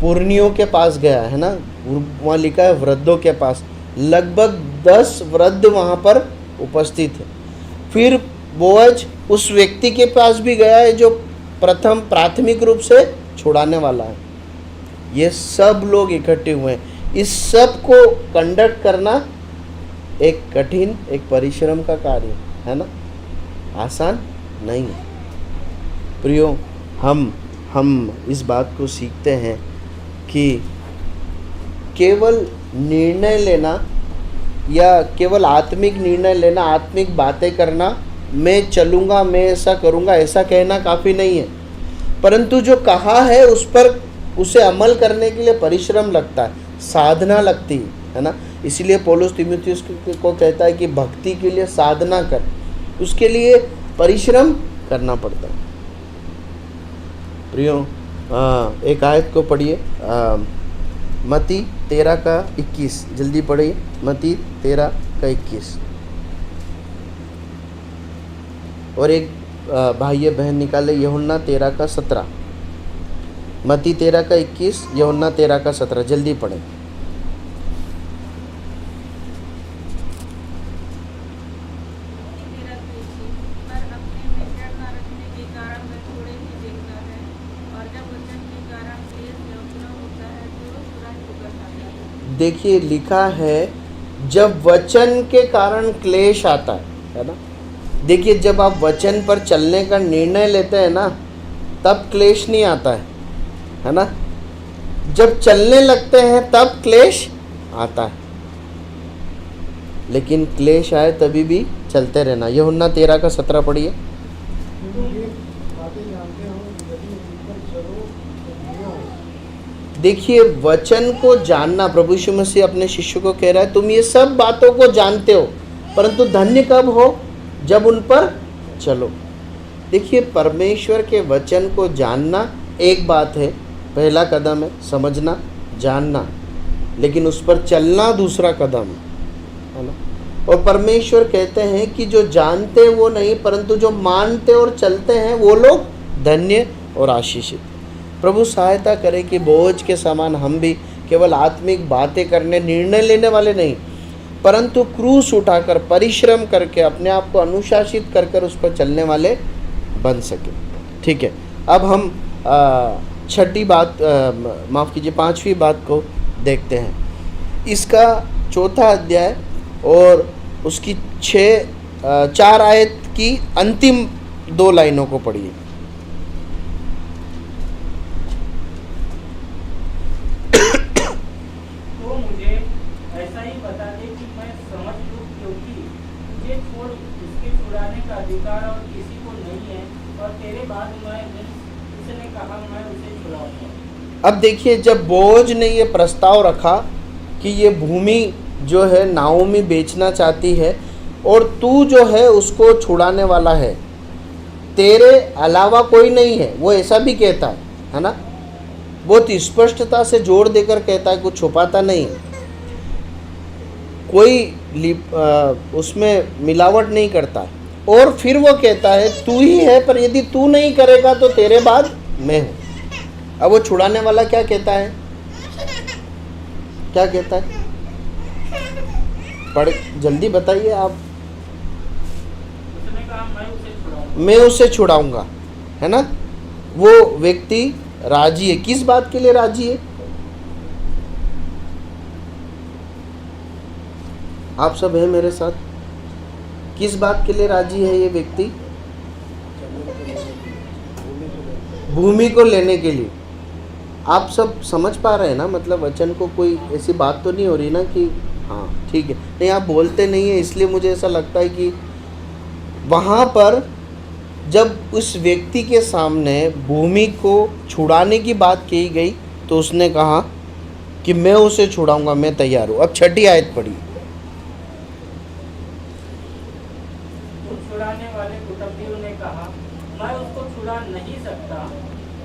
पुरनियों के पास गया है ना। वहाँ लिखा है वृद्धों के पास। लगभग 10 वृद्ध वहाँ पर उपस्थित है। फिर बोअज उस व्यक्ति के पास भी गया है जो प्राथमिक रूप से छुड़ाने वाला है। ये सब लोग इकट्ठे हुए हैं। इस सब को कंडक्ट करना एक कठिन, एक परिश्रम का कार्य है ना, आसान नहीं है। प्रियो, हम इस बात को सीखते हैं कि केवल निर्णय लेना या केवल आत्मिक निर्णय लेना, आत्मिक बातें करना, मैं चलूँगा, मैं ऐसा करूँगा, ऐसा कहना काफ़ी नहीं है, परंतु जो कहा है उस पर उसे अमल करने के लिए परिश्रम लगता है, साधना लगती है ना। इसीलिए पौलुस तीमुथियुस को कहता है कि भक्ति के लिए साधना कर, उसके लिए परिश्रम करना पड़ता है। प्रियो, एक आयत को पढ़िए, मत्ती 13 का 21, जल्दी पढ़िए। मत्ती 13 का 21। और एक भाई बहन निकाले यूहन्ना 13 का 17, मत्ती 13 का 21, यूहन्ना 13 का 17, जल्दी पढ़ें। पर अपने में डर न रखने के कारण वह थोड़े ही देखता है, और जब वचन के कारण क्लेश या उपद्रव होता है तो तुरंत उतर आता है। देखिए लिखा है जब वचन के कारण क्लेश आता है ना। देखिए जब आप वचन पर चलने का निर्णय लेते हैं ना, तब क्लेश नहीं आता है ना। जब चलने लगते हैं तब क्लेश आता है, लेकिन क्लेश आए तभी भी चलते रहना। यूहन्ना 13 का 17 पढ़िए। तुम ये बातें जानते हो, यदि उन पर चलो तो धन्य हो। देखिए वचन को जानना, प्रभु यीशु मसीह अपने शिष्य को कह रहा है तुम ये सब बातों को जानते हो, परंतु धन्य कब हो, जब उन पर चलो। देखिए परमेश्वर के वचन को जानना एक बात है, पहला कदम है समझना जानना, लेकिन उस पर चलना दूसरा कदम है ना। और परमेश्वर कहते हैं कि जो जानते वो नहीं, परंतु जो मानते और चलते हैं वो लोग धन्य और आशीषित। प्रभु सहायता करे कि बोझ के समान हम भी केवल आत्मिक बातें करने, निर्णय लेने वाले नहीं, परंतु क्रूस उठाकर परिश्रम करके अपने आप को अनुशासित कर उस पर चलने वाले बन सके। ठीक है, अब हम छठी बात, माफ़ कीजिए 5वीं बात को देखते हैं। इसका 4था अध्याय और उसकी 4 आयत की अंतिम 2 लाइनों को पढ़िए। तो मुझे ऐसा ही बता दे कि मैं समझ लूं, क्योंकि तुझे छोड़ इसके छुड़ाने का अधिकार और किसी को नहीं है, और तेरे बाद इसने कहा मैं उसे छुड़ाऊंगा। अब देखिए जब बोझ ने ये प्रस्ताव रखा कि ये भूमि जो है नाओमी बेचना चाहती है और तू जो है उसको छुड़ाने वाला है, तेरे अलावा कोई नहीं है, वो ऐसा भी कहता है ना। बहुत स्पष्टता से जोर देकर कहता है, कुछ छुपाता नहीं, कोई उसमें मिलावट नहीं करता। और फिर वो कहता है तू ही है, पर यदि तू नहीं करेगा तो तेरे बाद मैं हूँ। अब वो छुड़ाने वाला क्या कहता है, क्या कहता है, पढ़ जल्दी बताइए आप। उसने कहा मैं उसे छुड़ाऊंगा, है ना। वो व्यक्ति राजी है, किस बात के लिए राजी है? आप सब हैं मेरे साथ? किस बात के लिए राजी है ये व्यक्ति? भूमि को लेने के लिए। आप सब समझ पा रहे हैं ना, मतलब वचन को कोई ऐसी बात तो नहीं हो रही ना कि हाँ ठीक है, नहीं आप बोलते नहीं है, इसलिए मुझे ऐसा लगता है कि वहाँ पर जब उस व्यक्ति के सामने भूमि को छुड़ाने की बात की गई तो उसने कहा कि मैं उसे छुड़ाऊंगा, मैं तैयार हूँ। अब 6ठी आयत पढ़ी। छुड़ाने वाले कुटुंबियों ने कहा मैं उसको छुड़ा नहीं सकता,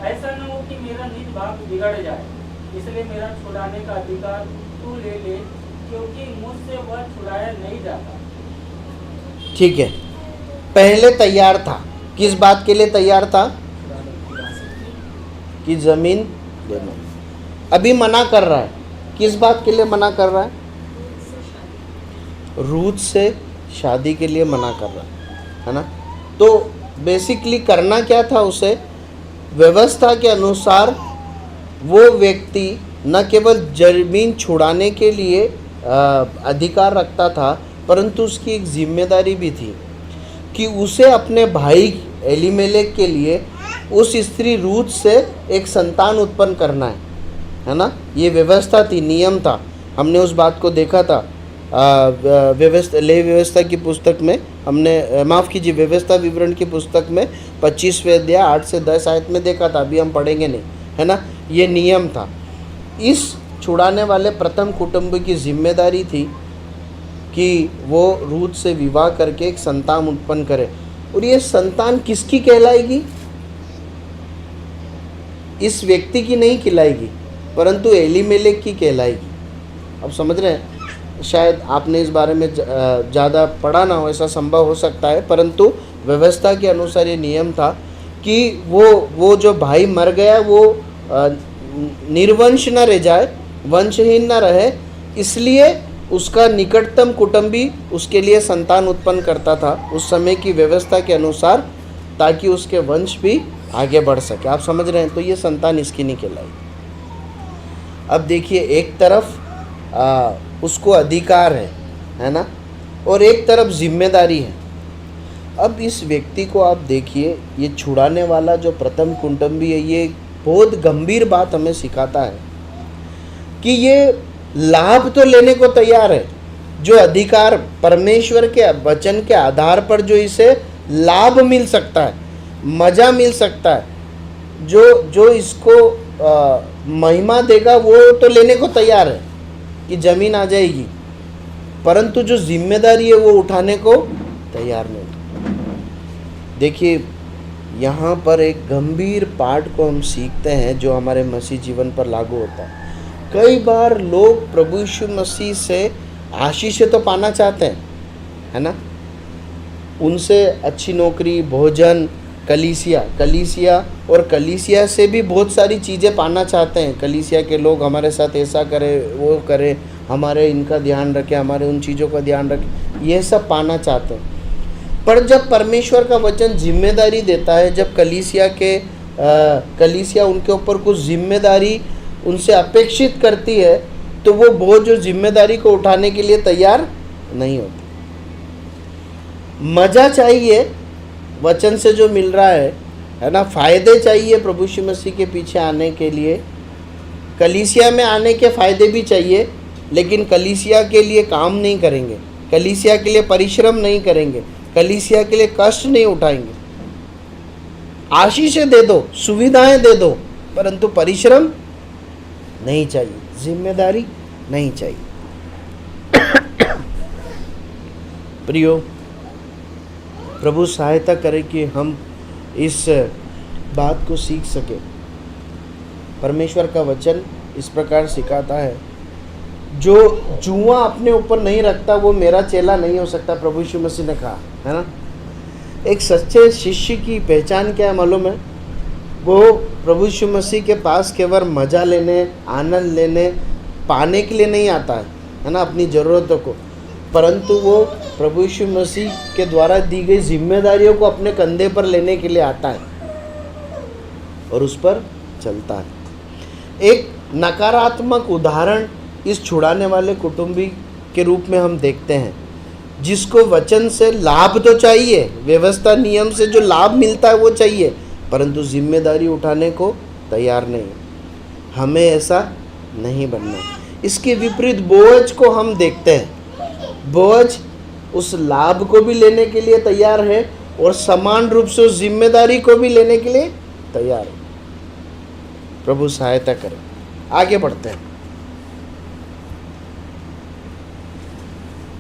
ऐसा न हो कि मेरा निज भाग बिगड़ जाए, इसलिए मेरा छुड़ाने का अधिकार तू ले ले, क्योंकि मुझसे वह छुड़ाया नहीं जाता। ठीक है, पहले तैयार था, किस बात के लिए तैयार था? कि जमीन लेना। अभी मना कर रहा है, किस बात के लिए मना कर रहा है? रूथ से शादी के लिए मना कर रहा है ना। तो बेसिकली करना क्या था उसे? व्यवस्था के अनुसार वो व्यक्ति न केवल जमीन छुड़ाने के लिए अधिकार रखता था, परंतु उसकी एक जिम्मेदारी भी थी कि उसे अपने भाई एलीमेलेक के लिए उस स्त्री रूथ से एक संतान उत्पन्न करना है ना। ये व्यवस्था थी, नियम था। हमने उस बात को देखा था व्यवस्था की पुस्तक में, हमने माफ़ कीजिए व्यवस्था विवरण की पुस्तक में 25वें अध्याय 8 से 10 आयत में देखा था, अभी हम पढ़ेंगे नहीं, है ना। ये नियम था। इस छुड़ाने वाले प्रथम कुटुंब की जिम्मेदारी थी कि वो रूथ से विवाह करके एक संतान उत्पन्न करे, और ये संतान किसकी कहलाएगी? इस व्यक्ति की नहीं कहलाएगी, परंतु एलीमेलेक की कहलाएगी। अब समझ रहे हैं? शायद आपने इस बारे में ज़्यादा पढ़ा ना हो, ऐसा संभव हो सकता है, परंतु व्यवस्था के अनुसार ये नियम था कि वो जो भाई मर गया वो निर्वंश न रह जाए, वंशहीन न रहे, इसलिए उसका निकटतम कुटुंबी उसके लिए संतान उत्पन्न करता था उस समय की व्यवस्था के अनुसार, ताकि उसके वंश भी आगे बढ़ सके। आप समझ रहे हैं? तो ये संतान इसकी नहीं कहलाई। अब देखिए, एक तरफ उसको अधिकार है ना, और एक तरफ जिम्मेदारी है। अब इस व्यक्ति को आप देखिए, ये छुड़ाने वाला जो प्रथम कुटुंबी है, ये बहुत गंभीर बात हमें सिखाता है कि ये लाभ तो लेने को तैयार है, जो अधिकार परमेश्वर के वचन के आधार पर जो इसे लाभ मिल सकता है, मज़ा मिल सकता है, जो इसको महिमा देगा, वो तो लेने को तैयार है कि ज़मीन आ जाएगी, परंतु जो जिम्मेदारी है वो उठाने को तैयार नहीं। देखिए, यहाँ पर एक गंभीर पाठ को हम सीखते हैं जो हमारे मसीह जीवन पर लागू होता है। कई बार लोग प्रभु यीशु मसीह से आशीष तो पाना चाहते हैं, है ना, उनसे अच्छी नौकरी, भोजन, कलीसिया और कलीसिया से भी बहुत सारी चीज़ें पाना चाहते हैं। कलीसिया के लोग हमारे साथ ऐसा करें, वो करें, हमारे इनका ध्यान रखें, हमारे उन चीज़ों का ध्यान रखें, ये सब पाना चाहते हैं। पर जब परमेश्वर का वचन जिम्मेदारी देता है, जब कलीसिया उनके ऊपर कुछ जिम्मेदारी उनसे अपेक्षित करती है, तो वो बहुत जो जिम्मेदारी को उठाने के लिए तैयार नहीं होते। मज़ा चाहिए वचन से जो मिल रहा है ना, फ़ायदे चाहिए प्रभु यीशु मसीह के पीछे आने के लिए, कलीसिया में आने के फ़ायदे भी चाहिए, लेकिन कलीसिया के लिए काम नहीं करेंगे, कलीसिया के लिए परिश्रम नहीं करेंगे, कलीसिया के लिए कष्ट नहीं उठाएंगे। आशीषें दे दो, सुविधाएं दे दो, परंतु परिश्रम नहीं चाहिए, जिम्मेदारी नहीं चाहिए। प्रियो, प्रभु सहायता करे कि हम इस बात को सीख सके। परमेश्वर का वचन इस प्रकार सिखाता है, जो जुआ अपने ऊपर नहीं रखता वो मेरा चेला नहीं हो सकता, प्रभु यीशु मसीह ने कहा, है ना। एक सच्चे शिष्य की पहचान क्या है मालूम है? वो प्रभु यीशु मसीह के पास केवल मज़ा लेने, आनंद लेने, पाने के लिए नहीं आता है ना, अपनी ज़रूरतों को, परंतु वो प्रभु यीशु मसीह के द्वारा दी गई जिम्मेदारियों को अपने कंधे पर लेने के लिए आता है और उस पर चलता है। एक नकारात्मक उदाहरण इस छुड़ाने वाले कुटुंबी के रूप में हम देखते हैं, जिसको वचन से लाभ तो चाहिए, व्यवस्था नियम से जो लाभ मिलता है वो चाहिए, परंतु जिम्मेदारी उठाने को तैयार नहीं। हमें ऐसा नहीं बनना। इसके विपरीत बोअज को हम देखते हैं। बोअज उस लाभ को भी लेने के लिए तैयार है और समान रूप से उस जिम्मेदारी को भी लेने के लिए तैयार है। प्रभु सहायता करे। आगे बढ़ते हैं।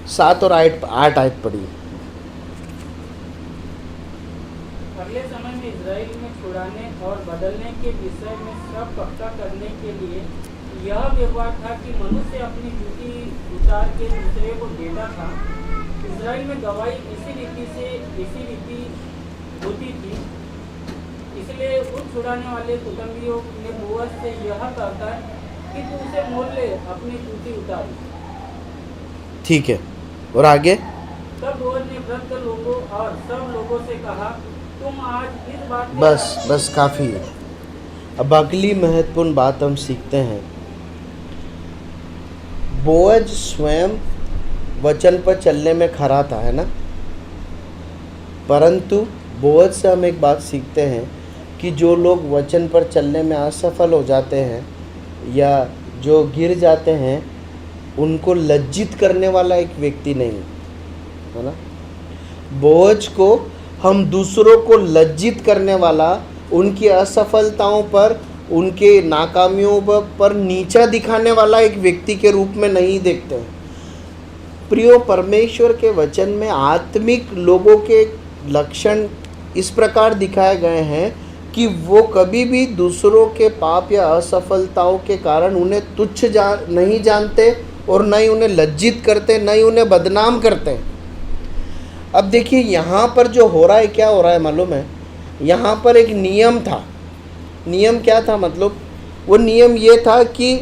7 और 8 आयत पढ़िए। अगले समय में इजराइल में छुड़ाने और बदलने के विषय में सब पक्का करने के लिए यह व्यवहार था कि मनुष्य अपनी ड्यूटी उतार के दूसरे को देता था। इजराइल में गवाही इसी रीति होती थी। इसलिए उस छुड़ाने वाले कुटुंबियों ने बोअज से यह कहता है कि तू उसे मोल ले, अपनी ड्यूटी उतार। ठीक है, और आगे? तब बोअज ने वृद्ध लोगों और सब लोगों से कहा, तुम आज इस बात बस काफ़ी है। अब अगली महत्वपूर्ण बात हम सीखते हैं। बोअज स्वयं वचन पर चलने में खरा था, है ना, परंतु बोअज से हम एक बात सीखते हैं कि जो लोग वचन पर चलने में असफल हो जाते हैं या जो गिर जाते हैं, उनको लज्जित करने वाला एक व्यक्ति नहीं है ना। बोअज को हम दूसरों को लज्जित करने वाला, उनकी असफलताओं पर, उनके नाकामियों पर नीचा दिखाने वाला एक व्यक्ति के रूप में नहीं देखते हैं। प्रियो, परमेश्वर के वचन में आत्मिक लोगों के लक्षण इस प्रकार दिखाए गए हैं कि वो कभी भी दूसरों के पाप या असफलताओं के कारण उन्हें तुच्छ नहीं जानते और न ही उन्हें लज्जित करते, न ही उन्हें बदनाम करते। अब देखिए यहाँ पर जो हो रहा है, क्या हो रहा है मालूम है? यहाँ पर एक नियम था। नियम क्या था? मतलब वो नियम ये था कि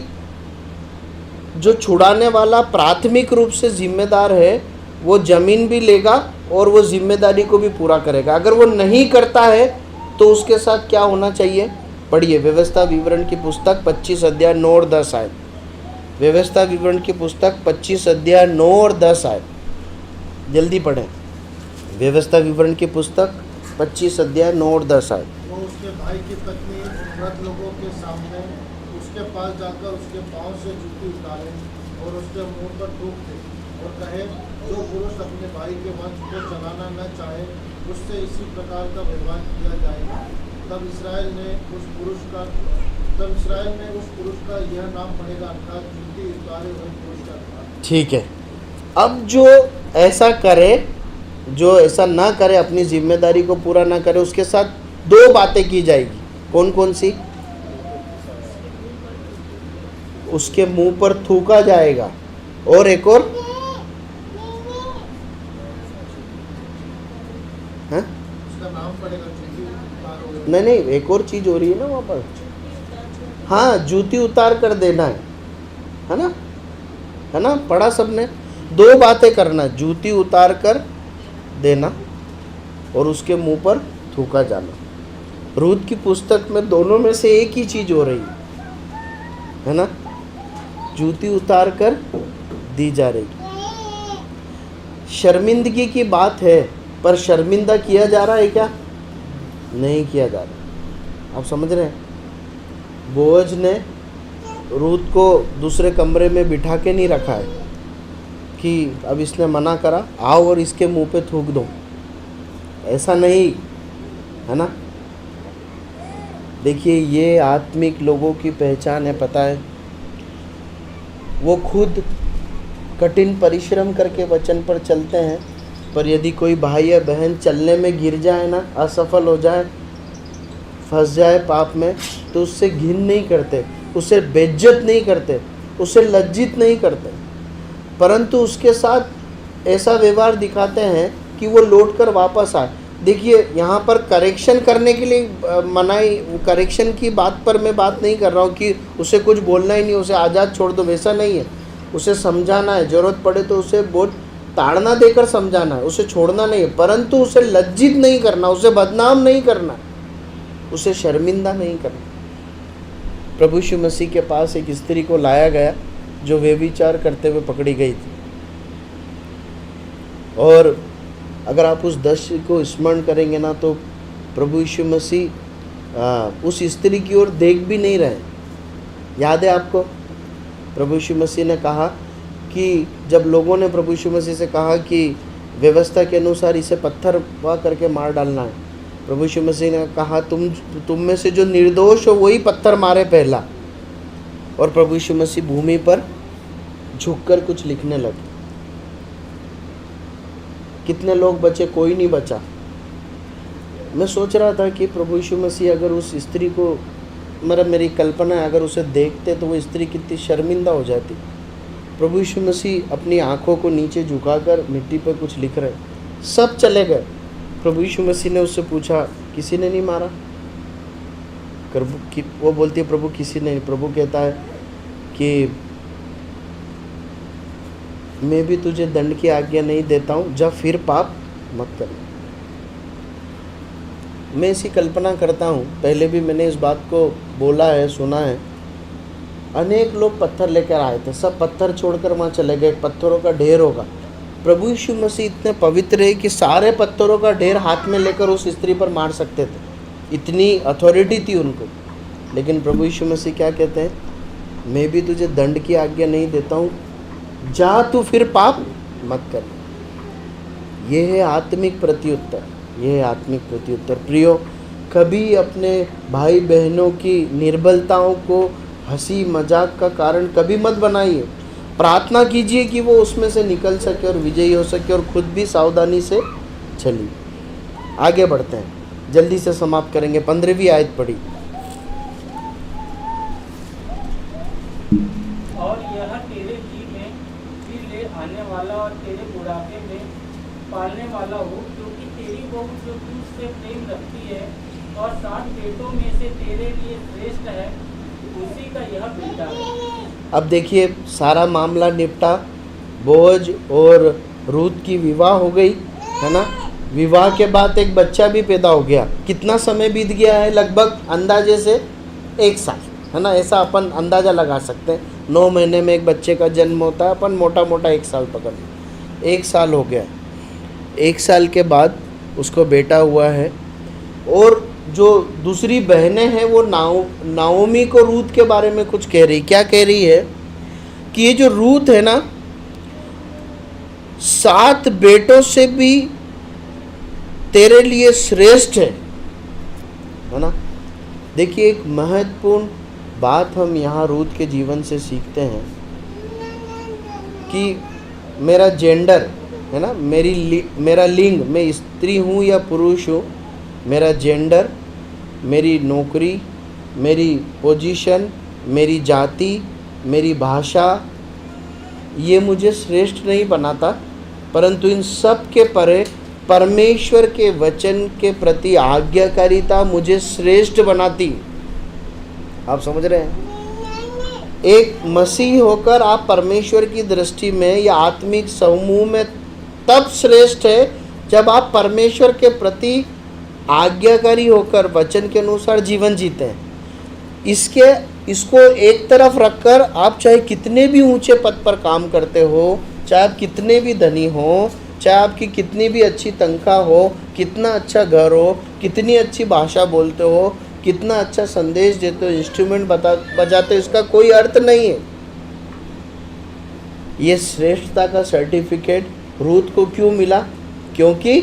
जो छुड़ाने वाला प्राथमिक रूप से जिम्मेदार है, वो ज़मीन भी लेगा और वो जिम्मेदारी को भी पूरा करेगा। अगर वो नहीं करता है तो उसके साथ क्या होना चाहिए? पढ़िए व्यवस्था विवरण की पुस्तक 25 अध्याय 9 और 10 आयत। व्यवस्था विवरण की पुस्तक 25 अध्याय 9 और 10 आयत, जल्दी पढ़ें। व्यवस्था विवरण की पुस्तक 25 अध्याय 9 और 10 आयत। वो उसके भाई की पत्नी वृद्ध लोगों के सामने उसके पास जाकर उसके पाँव से जूती उतारे और उसके मुंह पर थूक दे और कहे, जो पुरुष अपने भाई के वंश को चलाना न चाहे उससे इसी प्रकार का व्यवहार किया जाएगा। तब इसराइल ने उस पुरुष का यह नाम पड़ेगा, अर्थात जूती उतारे हुए पुरुष का नाम। ठीक है। अब जो ऐसा करे, जो ऐसा ना करे, अपनी जिम्मेदारी को पूरा ना करे, उसके साथ दो बातें की जाएगी। कौन कौन सी? उसके मुंह पर थूका जाएगा और एक और है? उसका नाम पड़ेगा जूती उतारे हुए। नहीं, एक और चीज हो रही है ना वहां पर। हाँ, जूती उतार कर देना है ना? है ना? पढ़ा सबने? दो बातें करना, जूती उतार कर देना और उसके मुंह पर थूका जाना। रूत की पुस्तक में दोनों में से एक ही चीज हो रही है ना? जूती उतार कर दी जा रही। शर्मिंदगी की बात है, पर शर्मिंदा किया जा रहा है क्या? नहीं किया जा रहा। आप समझ रहे हैं? बोअज ने रूत को दूसरे कमरे में बिठा के नहीं रखा है कि अब इसने मना करा, आओ और इसके मुंह पे थूक दो, ऐसा नहीं है ना? देखिए, ये आत्मिक लोगों की पहचान है, पता है? वो खुद कठिन परिश्रम करके वचन पर चलते हैं, पर यदि कोई भाई या बहन चलने में गिर जाए ना, असफल हो जाए, फंस जाए पाप में, तो उससे घिन नहीं करते, उसे बेइज्जत नहीं करते, उसे लज्जित नहीं करते, परंतु उसके साथ ऐसा व्यवहार दिखाते हैं कि वो लौट कर वापस आए। देखिए, यहाँ पर करेक्शन करने के लिए मनाई, करेक्शन की बात पर मैं बात नहीं कर रहा हूँ कि उसे कुछ बोलना ही नहीं, उसे आज़ाद छोड़ दो, वैसा नहीं है। उसे समझाना है, ज़रूरत पड़े तो उसे बहुत ताड़ना देकर समझाना है, उसे छोड़ना नहीं है, परंतु उसे लज्जित नहीं करना, उसे बदनाम नहीं करना, उसे शर्मिंदा नहीं करना। प्रभु यीशु मसीह के पास एक स्त्री को लाया गया जो व्यभिचार करते हुए पकड़ी गई थी, और अगर आप उस दृश्य को स्मरण करेंगे ना, तो प्रभु यीशु मसीह उस स्त्री की ओर देख भी नहीं रहे। याद है आपको? प्रभु यीशु मसीह ने कहा कि जब लोगों ने प्रभु यीशु मसीह से कहा कि व्यवस्था के अनुसार इसे पत्थर वह करके मार डालना है, प्रभु यीशु मसीह ने कहा तुम में से जो निर्दोष हो वही पत्थर मारे पहला। और प्रभु यीशु मसीह भूमि पर झुककर कुछ लिखने लगे। कितने लोग बचे? कोई नहीं बचा। मैं सोच रहा था कि प्रभु यीशु मसीह अगर उस स्त्री को, मतलब मेरी कल्पना है, अगर उसे देखते तो वो स्त्री कितनी शर्मिंदा हो जाती। प्रभु यीशु मसीह अपनी आंखों को नीचे झुकाकर मिट्टी पर कुछ लिख रहे, सब चले गए। प्रभु यीशु मसीह ने उससे पूछा, किसी ने नहीं मारा? वो बोलती है, प्रभु किसी ने। प्रभु कहता है कि मैं भी तुझे दंड की आज्ञा नहीं देता हूँ, जा फिर पाप मत कर। मैं ऐसी कल्पना करता हूँ, पहले भी मैंने इस बात को बोला है, सुना है। अनेक लोग पत्थर लेकर आए थे, सब पत्थर छोड़कर वहाँ चले गए, पत्थरों का ढेर होगा। प्रभु यीशु मसीह इतने पवित्र है कि सारे पत्थरों का ढेर हाथ में लेकर उस स्त्री पर मार सकते थे, इतनी अथॉरिटी थी उनको। लेकिन प्रभु यीशु मसीह क्या कहते हैं? मैं भी तुझे दंड की आज्ञा नहीं देता हूँ, जा तू फिर पाप मत कर। यह है आत्मिक प्रत्युत्तर, यह है आत्मिक प्रत्युत्तर। प्रियो, कभी अपने भाई बहनों की निर्बलताओं को हंसी मजाक का कारण कभी मत बनाइए। प्रार्थना कीजिए कि वो उसमें से निकल सके और विजयी हो सके, और खुद भी सावधानी से चलिए। आगे बढ़ते हैं, जल्दी से समाप्त करेंगे। 15वीं आयत पढ़ी। और यह तेरे जी में फिर ले आने वाला और तेरे बुढ़ापे में पालने वाला हो, क्योंकि तेरी बहू जो तुझसे प्रेम रखती है और 7 बेटों में से तेरे लिए श्रेष्ठ है, उसी का यह बेटा है। अब देखिए सारा मामला निपटा, बोअज और रूत की विवाह हो गई, है ना। विवाह के बाद एक बच्चा भी पैदा हो गया। कितना समय बीत गया है? लगभग अंदाजे से 1 साल, है ना। ऐसा अपन अंदाज़ा लगा सकते हैं। 9 महीने में एक बच्चे का जन्म होता है, अपन मोटा मोटा 1 साल पकड़ लें। 1 साल हो गया। 1 साल के बाद उसको बेटा हुआ है। और जो दूसरी बहनें हैं वो नाओमी को रूत के बारे में कुछ कह रही। क्या कह रही है कि ये जो रूत है ना, 7 बेटों से भी तेरे लिए श्रेष्ठ है ना। देखिए एक महत्वपूर्ण बात हम यहाँ रूत के जीवन से सीखते हैं कि मेरा जेंडर है ना, मेरा लिंग, मैं स्त्री हूँ या पुरुष हूँ, मेरा जेंडर, मेरी नौकरी, मेरी पोजीशन, मेरी जाति, मेरी भाषा, ये मुझे श्रेष्ठ नहीं बनाता, परंतु इन सब के परे परमेश्वर के वचन के प्रति आज्ञाकारिता मुझे श्रेष्ठ बनाती। आप समझ रहे हैं? एक मसीह होकर आप परमेश्वर की दृष्टि में या आत्मिक समूह में तब श्रेष्ठ है जब आप परमेश्वर के प्रति आज्ञाकारी होकर वचन के अनुसार जीवन जीते हैं। इसको एक तरफ रखकर आप चाहे कितने भी ऊंचे पद पर काम करते हो, चाहे आप कितने भी धनी हो, चाहे आपकी कितनी भी अच्छी तनख्वाह हो, कितना अच्छा घर हो, कितनी अच्छी भाषा बोलते हो, कितना अच्छा संदेश देते हो, इंस्ट्रूमेंट बजाते हो, इसका कोई अर्थ नहीं है। ये श्रेष्ठता का सर्टिफिकेट रूत को क्यों मिला? क्योंकि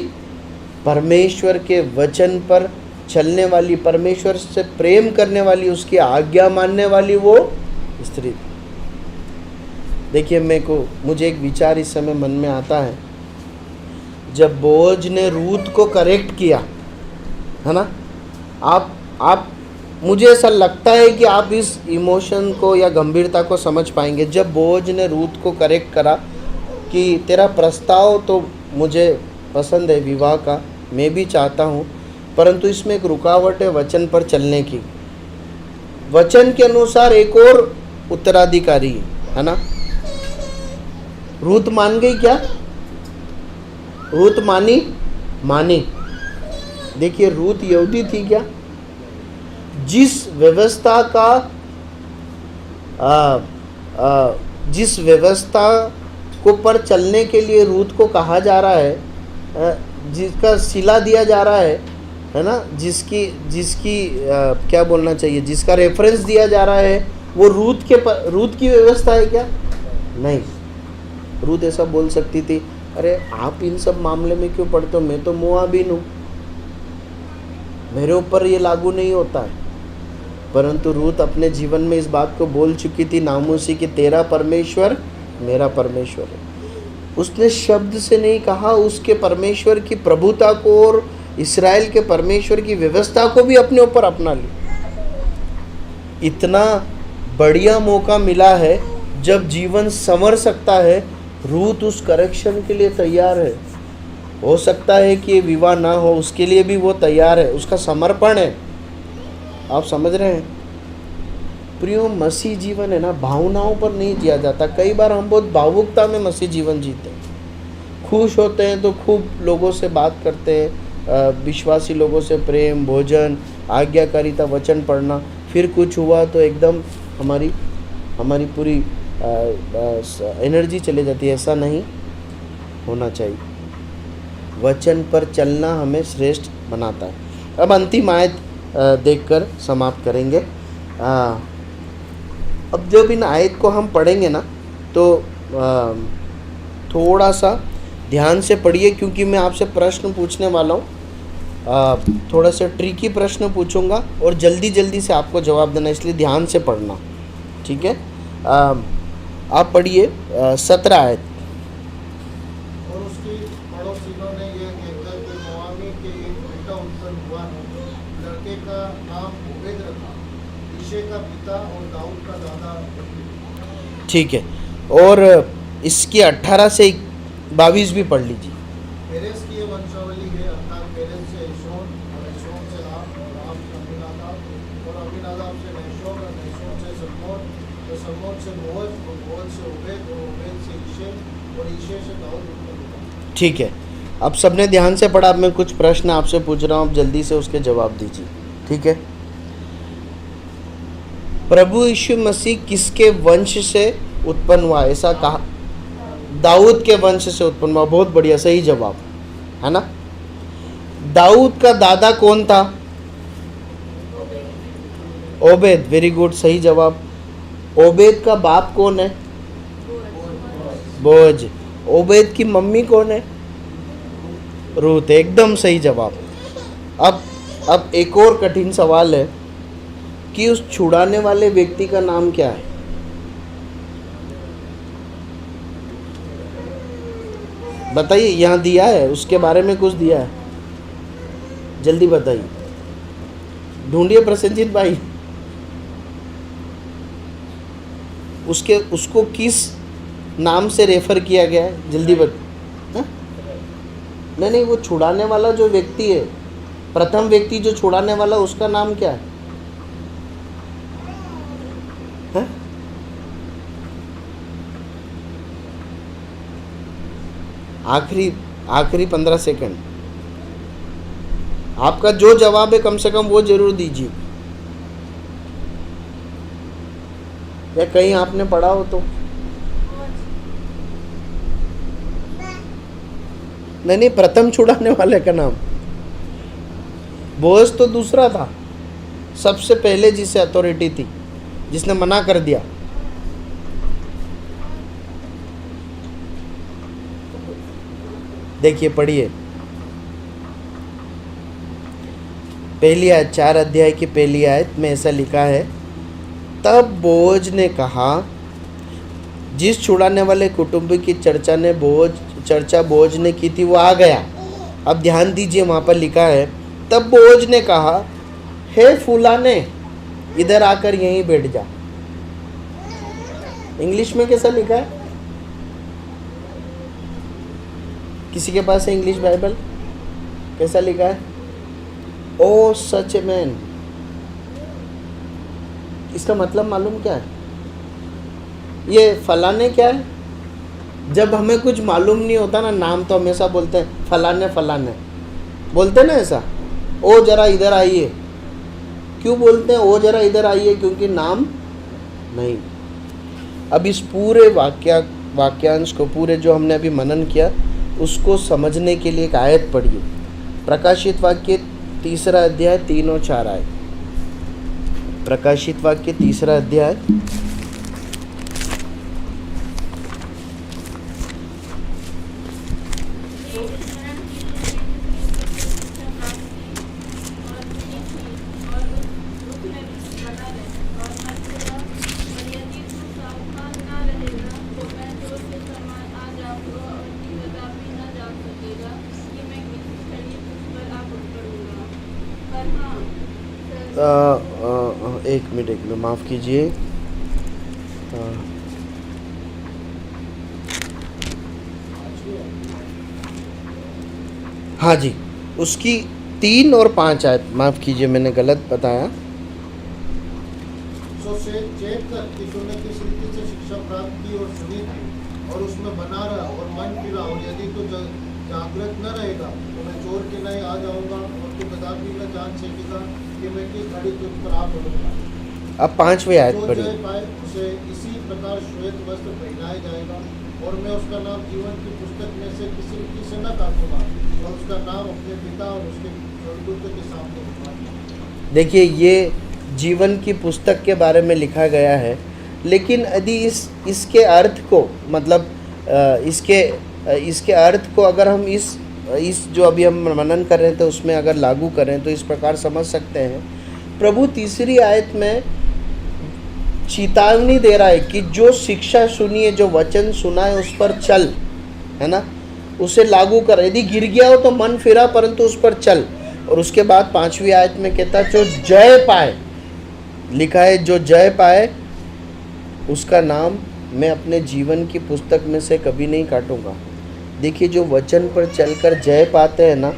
परमेश्वर के वचन पर चलने वाली, परमेश्वर से प्रेम करने वाली, उसकी आज्ञा मानने वाली वो स्त्री। देखिए मुझे एक विचार इस समय मन में आता है। जब बोअज ने रूत को करेक्ट किया, है ना, आप मुझे ऐसा लगता है कि आप इस इमोशन को या गंभीरता को समझ पाएंगे। जब बोअज ने रूत को करेक्ट करा कि तेरा प्रस्ताव तो मुझे पसंद है विवाह का, मैं भी चाहता हूँ, परंतु इसमें एक रुकावट है वचन पर चलने की। वचन के अनुसार एक और उत्तराधिकारी है ना। रूत मान गई क्या? रूत मानी। देखिए रूत यहूदी थी क्या? जिस व्यवस्था को पर चलने के लिए रूत को कहा जा रहा है, जिसका सिला दिया जा रहा है ना, जिसकी क्या बोलना चाहिए, जिसका रेफरेंस दिया जा रहा है, वो रूत की व्यवस्था है क्या? नहीं। रूत ऐसा बोल सकती थी, अरे आप इन सब मामले में क्यों पढ़ते हो, मैं तो मोआबीन हूँ, मेरे ऊपर ये लागू नहीं होता है। परंतु रूत अपने जीवन में इस बात को बोल चुकी थी नामूसी कि तेरा परमेश्वर मेरा परमेश्वर है। उसने शब्द से नहीं कहा, उसके परमेश्वर की प्रभुता को और इस्राएल के परमेश्वर की व्यवस्था को भी अपने ऊपर अपना ली। इतना बढ़िया मौका मिला है जब जीवन संवर सकता है। रूत उस करेक्शन के लिए तैयार है। हो सकता है कि विवाह ना हो, उसके लिए भी वो तैयार है, उसका समर्पण है। आप समझ रहे हैं प्रियो? मसीह जीवन है ना, भावनाओं पर नहीं जिया जाता। कई बार हम बहुत भावुकता में मसीह जीवन जीते हैं। खुश होते हैं तो खूब लोगों से बात करते हैं, विश्वासी लोगों से प्रेम, भोजन, आज्ञाकारिता, वचन पढ़ना। फिर कुछ हुआ तो एकदम हमारी पूरी एनर्जी चले जाती है। ऐसा नहीं होना चाहिए। वचन पर चलना हमें श्रेष्ठ बनाता है। अब अंतिम आयत देखकर समाप्त करेंगे। अब जब इन आयत को हम पढ़ेंगे ना तो थोड़ा सा ध्यान से पढ़िए, क्योंकि मैं आपसे प्रश्न पूछने वाला हूँ। थोड़ा सा ट्रिकी प्रश्न पूछूंगा और जल्दी से आपको जवाब देना, इसलिए ध्यान से पढ़ना, ठीक है? आप पढ़िए 17 आयत। और उसकी पड़ोसियों ने यह कहकर कि मोआमी के एक बेटा उत्पन्न हुआ है, लड़के का नाम ओबेद रखा, यिशै का पिता और दाऊद का दादा। ठीक है, और इसकी 18 से 22 भी पढ़ लीजिए। मेरे तो सलमोन से बोअज और बोअज से ओबेद और ओबेद से ईशे और ईशे से दाऊद उत्पन्न हुआ। ठीक है, अब सबने ध्यान से पढ़ा। अब मैं कुछ प्रश्न आपसे पूछ रहा हूँ, आप जल्दी से उसके जवाब दीजिए, ठीक है। प्रभु यीशु मसीह किसके वंश से उत्पन्न हुआ? ऐसा कहा, दाऊद के वंश से उत्पन्न हुआ। बहुत बढ़िया, सही जवाब है ना। दाऊद का दादा कौन था? ओबेद, वेरी गुड, सही जवाब। ओबेद का बाप कौन है? बोअज। ओबेद की मम्मी कौन है? रूत, एकदम सही जवाब। अब एक और कठिन सवाल है कि उस छुड़ाने वाले व्यक्ति का नाम क्या है? बताइए, यहाँ दिया है, उसके बारे में कुछ दिया है, जल्दी बताइए, ढूंढिए प्रसन्नजीत भाई। उसको किस नाम से रेफर किया गया है, जल्दी बता। नहीं, वो छुड़ाने वाला जो व्यक्ति है, प्रथम व्यक्ति जो छुड़ाने वाला, उसका नाम क्या है? आखिरी 15 सेकंड। आपका जो जवाब है कम से कम वो जरूर दीजिए, या कहीं आपने पढ़ा हो तो। नहीं, प्रथम छुड़ाने वाले का नाम बोअज तो दूसरा था, सबसे पहले जिसे अथॉरिटी थी, जिसने मना कर दिया। देखिए, पढ़िए पहली आयत, 4 अध्याय की पहली आयत में ऐसा लिखा है, तब बोअज ने कहा, जिस छुड़ाने वाले कुटुंब की चर्चा बोअज ने की थी वो आ गया। अब ध्यान दीजिए, वहाँ पर लिखा है, तब बोअज ने कहा, हे फुलाने, इधर आकर यहीं बैठ जा। इंग्लिश में कैसा लिखा है? किसी के पास है इंग्लिश बाइबल? कैसा लिखा है? ओ सच ए मैन। इसका मतलब मालूम क्या है? ये फलाने क्या है? जब हमें कुछ मालूम नहीं होता ना, नाम तो हमेशा बोलते हैं फलाने फलाने, बोलते ना ऐसा, ओ जरा इधर आइए। क्यों बोलते हैं ओ जरा इधर आइए? क्योंकि नाम नहीं। अब इस पूरे वाक्यांश को, पूरे जो हमने अभी मनन किया, उसको समझने के लिए एक आयत पढ़िए। प्रकाशित वाक्य 3 अध्याय 3 और 4 आयत। प्रकाशित वाक्य 3 अध्याय 1 मिनट माफ़ कीजिए। हाँ जी, उसकी 3 और 5 आयत, माफ़ कीजिए मैंने गलत बताया। चेक कर कि तूने किस रीति से शिक्षा प्राप्त की और सुनी थी और उसमें बना रहा और मन फिरा, और यदि तू जागृत न रहेगा तो मैं चोर के नहीं आ जाऊंगा और तू कदापि न जान सकेगा कि मैं किस घड़ी तुझ पर आ पड़ूंगा। अब 5वीं आयत जो पढ़िए। जय पाए उसे इसी प्रकार श्वेत वस्त्र पहनाया जाएगा, और मैं उसका नाम जीवन की पुस्तक में से किसी रीति से न काटूंगा, और उसका नाम अपने पिता और उसके स्वर्गदूतों के सामने लिखूंगा। देखिए, ये जीवन की पुस्तक के बारे में लिखा गया है, लेकिन यदि इसके अर्थ को, मतलब इसके अर्थ को अगर हम इस जो अभी हम मनन कर रहे थे उसमें अगर लागू करें तो इस प्रकार समझ सकते हैं। प्रभु 3 आयत में चेतावनी दे रहा है कि जो शिक्षा सुनी है, जो वचन सुना है, उस पर चल, है ना, उसे लागू कर। यदि गिर गया हो तो मन फिरा, परंतु उस पर चल। और उसके बाद 5वीं आयत में कहता है, जो जय पाए, लिखा है, जो जय पाए उसका नाम मैं अपने जीवन की पुस्तक में से कभी नहीं काटूंगा। देखिए, जो वचन पर चलकर जय पाते हैं ना,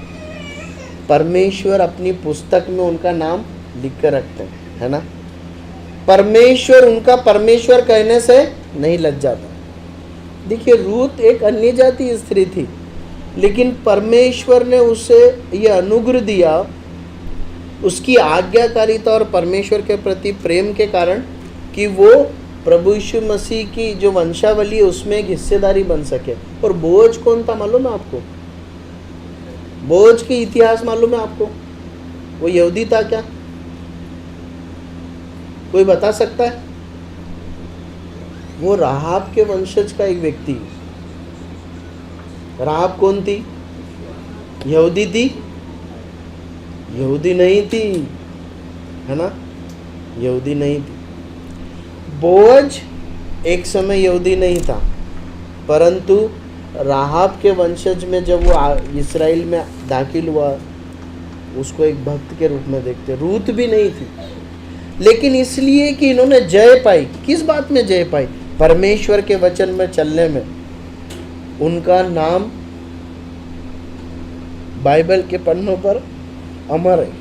परमेश्वर अपनी पुस्तक में उनका नाम लिख कर रखते हैं, है ना। परमेश्वर उनका परमेश्वर कहने से नहीं लज्जाता। देखिए, रूत एक अन्य जाति स्त्री थी, लेकिन परमेश्वर ने उसे यह अनुग्रह दिया, उसकी आज्ञाकारिता और परमेश्वर के प्रति प्रेम के कारण, कि वो प्रभु यीशु मसीह की जो वंशावली है उसमें एक हिस्सेदारी बन सके। और बोझ कौन था मालूम है आपको? बोझ के इतिहास मालूम है आपको? वो यहूदी था क्या? कोई बता सकता है? वो राहाब के वंशज का एक व्यक्ति। राहाब कौन थी? यहूदी थी? यहूदी नहीं थी, है ना? यहूदी नहीं थी। बोझ एक समय यहूदी नहीं था, परंतु राहाब के वंशज में जब वो इस्राएल में दाखिल हुआ, उसको एक भक्त के रूप में देखते। रूत भी नहीं थी, लेकिन इसलिए कि इन्होंने जय पाई। किस बात में जय पाई? परमेश्वर के वचन में चलने में। उनका नाम बाइबल के पन्नों पर अमर है।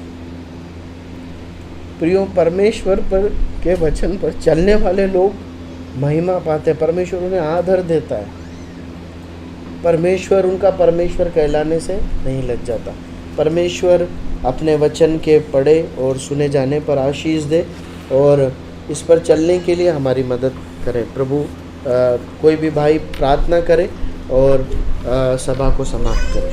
प्रियो, परमेश्वर पर के वचन पर चलने वाले लोग महिमा पाते हैं, परमेश्वर उन्हें आदर देता है। परमेश्वर उनका परमेश्वर कहलाने से नहीं लग जाता। परमेश्वर अपने वचन के पढ़े और सुने जाने पर आशीष दे और इस पर चलने के लिए हमारी मदद करे। प्रभु कोई भी भाई प्रार्थना करे और सभा को समाप्त करे।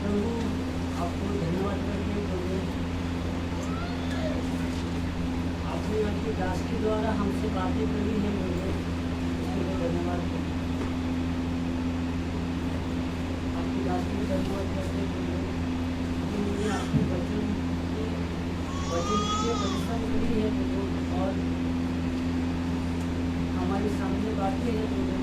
प्रभु आपको धन्यवाद करते हैं प्रभु, आपने आपकी दास के द्वारा हमसे बातें करी है प्रभु, इसके लिए धन्यवाद करते हैं। आपकी दास को धन्यवाद करते हैं प्रभु, कि मुझे आपके वचन के लिए परिश्रम करी है प्रभु, और हमारे सामने बातें हैं प्रभु,